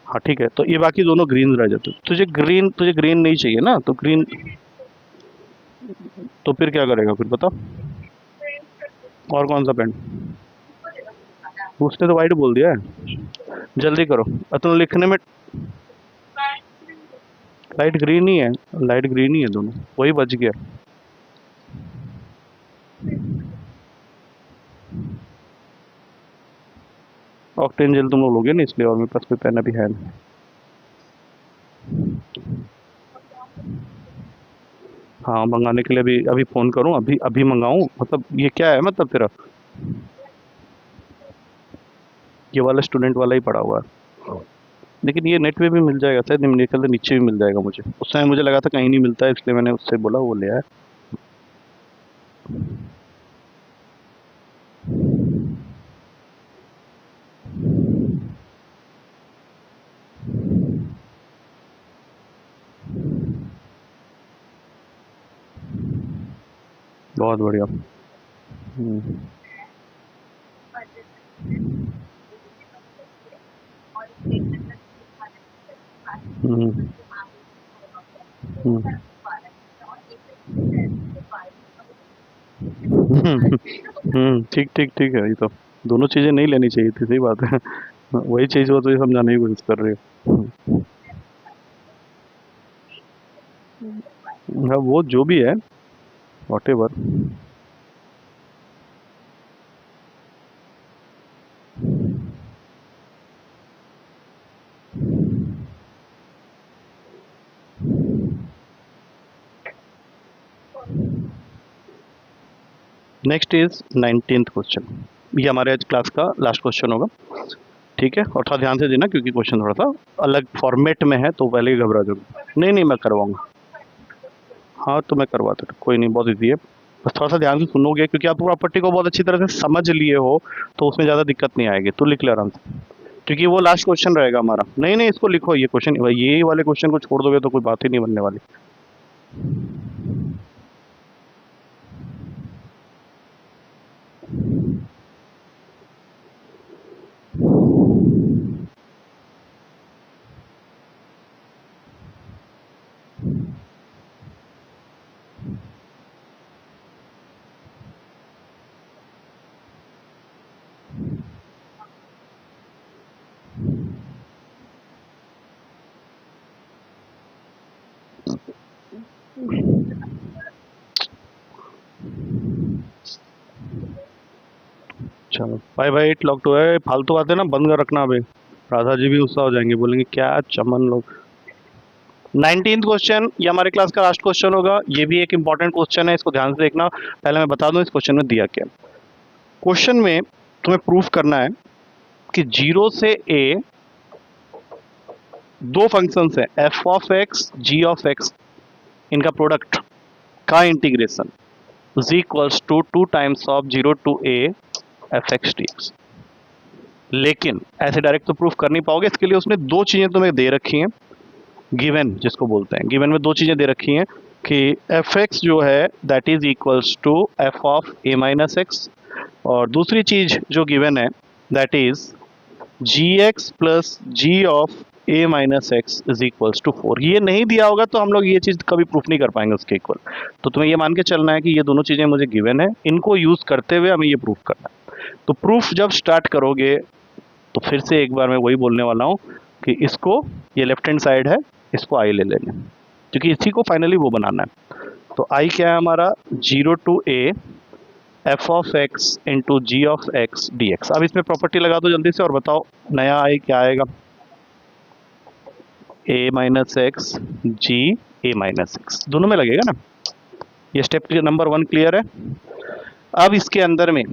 हाँ ठीक है, तो ये बाकी दोनों ग्रीन रह जाते। तुझे ग्रीन नहीं चाहिए ना, तो ग्रीन, तो फिर क्या करेगा फिर बताओ, और कौन सा पेन। उसने तो वाइट बोल दिया है, जल्दी करो। तुम लिखने में लाइट ग्रीन ही है, लाइट ग्रीन ही है दोनों, वही बच गया। ऑक्टेन जेल तुम लोग लोगे ना, इसलिए, और मेरे पास कोई पेन अभी है नहीं। हाँ मंगाने के लिए अभी अभी फ़ोन करूँ, अभी अभी मंगाऊँ, मतलब ये क्या है, मतलब तेरा ये वाला स्टूडेंट वाला ही पड़ा हुआ है। लेकिन ये नेट पे भी मिल जाएगा शायद, मेरे ख्याल से नीचे भी मिल जाएगा मुझे, उस समय मुझे लगा था कहीं नहीं मिलता है, इसलिए मैंने उससे बोला, वो ले आया। बहुत बढ़िया। हम्म, हम्म, हम्म, ठीक ठीक ठीक है। ये तो दोनों चीजें नहीं लेनी चाहिए थी, सही बात है। वही चीज वो तो ये समझाने की कोशिश कर रही है। हाँ वो जो भी है, what ever. Next is 19th question. ये हमारे आज क्लास का लास्ट क्वेश्चन होगा, ठीक है। और थोड़ा ध्यान से देना क्योंकि क्वेश्चन थोड़ा सा अलग फॉर्मेट में है, तो पहले ही घबरा जाऊंगा। नहीं नहीं, मैं करवाऊंगा। हाँ तो मैं करवा देता, कोई नहीं, बहुत ईजी है। बस थोड़ा सा ध्यान से सुनोगे, क्योंकि आप प्रॉपर्टी को बहुत अच्छी तरह से समझ लिए हो, तो उसमें ज़्यादा दिक्कत नहीं आएगी। तो लिख ले आराम से, क्योंकि वो लास्ट क्वेश्चन रहेगा हमारा। नहीं नहीं, इसको लिखो, ये क्वेश्चन, ये वाले क्वेश्चन को छोड़ दोगे तो कोई बात ही नहीं बनने वाली। चलो भाई भाई, इट लॉक टू है। फालतू बातें ना बंद कर रखना अभी। राधा जी भी गुस्सा हो जाएंगे, बोलेंगे क्या चमन लोग। 19th क्वेश्चन, ये हमारे क्लास का लास्ट क्वेश्चन होगा। ये भी एक इंपॉर्टेंट क्वेश्चन है, इसको ध्यान से देखना। पहले मैं बता दूं इस क्वेश्चन में दिया क्या। क्वेश्चन में तुम्हें प्रूफ करना है कि 0 से a दो फंक्शंस है, f of x, g of x, इनका प्रोडक्ट का integration is equals to 2 times of 0 to a f x D x. लेकिन ऐसे डायरेक्ट तो प्रूफ कर नहीं पाओगे, इसके लिए उसने दो चीजें तुम्हें दे रखी हैं। गिवन जिसको बोलते हैं, गिवन में दो चीजें दे रखी हैं कि एफ एक्स जो है that is equals to f of a minus x, और दूसरी चीज जो गिवन है that is g x plus g of a minus x is equals to 4। ये नहीं दिया होगा तो हम लोग ये चीज़ कभी प्रूफ नहीं कर पाएंगे उसके इक्वल। तो तुम्हें ये मान के चलना है कि ये दोनों चीज़ें मुझे गिवन है, इनको यूज़ करते हुए हमें ये प्रूफ करना है। तो प्रूफ जब स्टार्ट करोगे तो फिर से एक बार मैं वही बोलने वाला हूँ कि इसको, ये लेफ्ट हैंड साइड है, इसको आई ले लेंगे, क्योंकि इसी को फाइनली वो बनाना है। तो आई क्या है हमारा, 0 to a f of x into g of x D x. अब इसमें प्रॉपर्टी लगा दो जल्दी से और बताओ नया आई क्या आएगा। ए माइनस एक्स जी ए माइनस एक्स, दोनों में लगेगा ना। ये स्टेप नंबर 1 क्लियर है। अब इसके अंदर में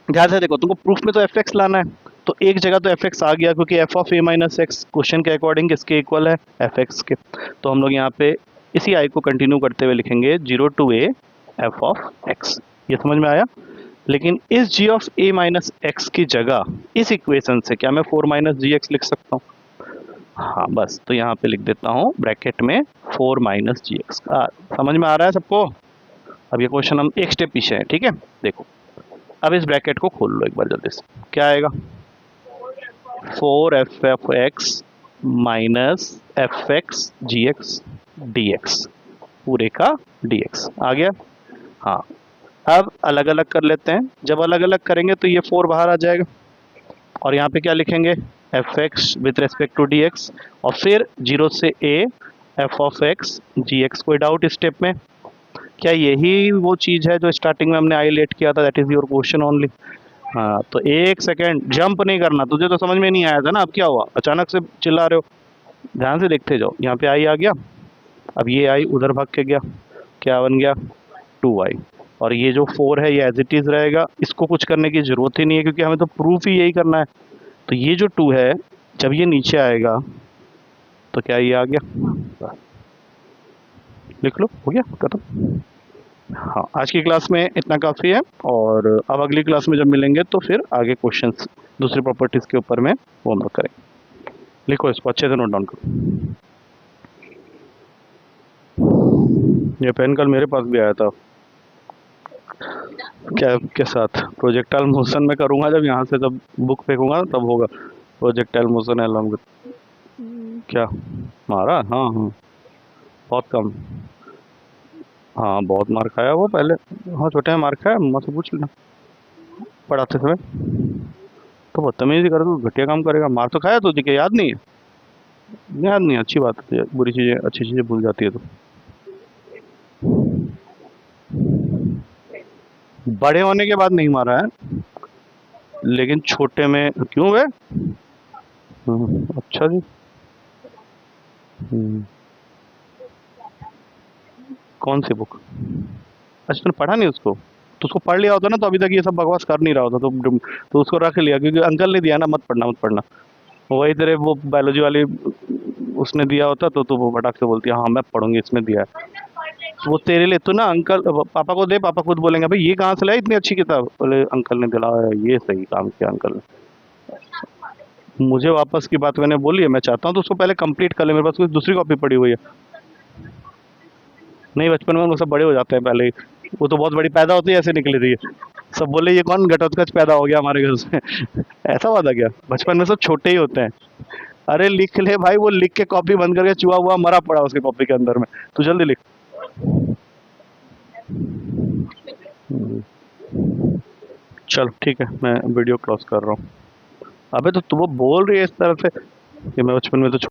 ध्यान से देखो, तुमको प्रूफ में तो एफ एक्स लाना है, तो एक जगह तो एफ एक्स आ गया, क्योंकि F of a minus x question के अकॉर्डिंग किसके इक्वल है, एफ एक्स के। तो हम लोग यहाँ पे इसी आई को कंटिन्यू करते हुए लिखेंगे 0 to a f of x. ये समझ में आया। लेकिन इस g of a minus x की जगह इस इक्वेशन से क्या मैं 4 माइनस जी एक्स लिख सकता हूँ? हाँ बस, तो यहाँ पे लिख देता हूँ ब्रैकेट में 4 माइनस जी एक्स। समझ में आ रहा है सबको? अब ये क्वेश्चन हम एक स्टेप पीछे है, ठीक है। देखो अब इस ब्रैकेट को खोल लो एक बार जल्दी से, क्या आएगा, 4 F F X minus F X जी एक्स डी एक्स, पूरे का डी एक्स आ गया। हाँ, अब अलग अलग कर लेते हैं। जब अलग अलग करेंगे तो ये 4 बाहर आ जाएगा, और यहाँ पे क्या लिखेंगे, f x with respect to d x, और फिर 0 से a f of x ji x. कोई डाउट इस स्टेप में? क्या यही वो चीज़ है जो स्टार्टिंग में हमने आईलेट किया था, that is your question only. हाँ तो एक सेकेंड जंप नहीं करना, तुझे तो समझ में नहीं आया था ना, अब क्या हुआ अचानक से चिल्ला रहे हो? ध्यान से देखते जाओ, यहाँ पे आई आ गया, अब ये आई उधर भाग के गया, क्या बन गया, 2i। और ये जो 4 है ये एज इट इज़ रहेगा, इसको कुछ करने की ज़रूरत ही नहीं है, क्योंकि हमें तो प्रूफ ही यही करना है। तो ये जो 2 है जब ये नीचे आएगा तो क्या ये आ गया, लिख लो, हो गया खत्म। हाँ आज की क्लास में इतना काफ़ी है, और अब अगली क्लास में जब मिलेंगे तो फिर आगे क्वेश्चंस दूसरी प्रॉपर्टीज़ के ऊपर में वो हम लोग करेंगे। लिखो इसको अच्छे से नोट डाउन करो। ये पेन कल मेरे पास भी आया था, क्या के साथ प्रोजेक्टाइल मोशन में करूँगा, जब यहाँ से जब बुक फेंकूंगा तब होगा प्रोजेक्टाइल मोशन है लॉन्ग। क्या मारा, हाँ हाँ, बहुत कम। हाँ बहुत मार खाया वो पहले। हाँ छोटे में मार खाया, मम्मा से पूछ लेना पढ़ाते समय। तो बदतमीजी करे तो घटिया काम करेगा, मार तो खाया तो दिखे याद नहीं है। याद नहीं है, अच्छी बात है, बुरी चीजें अच्छी चीजें भूल जाती है तो। बड़े होने के बाद नहीं मारा है, लेकिन छोटे में क्यों बे। अच्छा जी। हम्म, कौन सी बुक। अच्छा तूने पढ़ा नहीं उसको, तो उसको पढ़ लिया होता ना तो अभी तक ये सब बकवास कर नहीं रहा होता, तो उसको रख लिया क्योंकि अंकल ने दिया ना, मत पढ़ना मत पढ़ना। वही तेरे वो बायोलॉजी वाली उसने दिया होता तो वो फटाक से बोलती है हाँ मैं पढ़ूंगी, इसमें दिया है। तो वो तेरे लिए तो ना अंकल, पापा को दे, पापा खुद बोलेंगे भाई ये कहाँ से लाया इतनी अच्छी किताब, बोले अंकल ने दिलाया, ये सही काम किया अंकल ने। मुझे वापस की बात मैंने बोली है, मैं चाहता हूँ तो उसको पहले कंप्लीट कर ले, मेरे पास कोई दूसरी कॉपी पड़ी हुई है। नहीं बचपन में वो सब बड़े हो जाते हैं पहले ही, वो तो बहुत बड़ी पैदा होती है ऐसे निकली थी। सब बोले ये कौन घटोत्कच पैदा हो गया हमारे घर से। ऐसा हुआ था क्या, बचपन में सब छोटे ही होते हैं। अरे लिख ले भाई, वो लिख के कॉपी बंद करके चुहा हुआ मरा पड़ा उसकी कॉपी के अंदर में, तू जल्दी लिख। चल ठीक है, मैं वीडियो क्रॉस कर रहा हूँ। अबे तो तू वो बोल रही है इस तरह से कि मैं बचपन में तो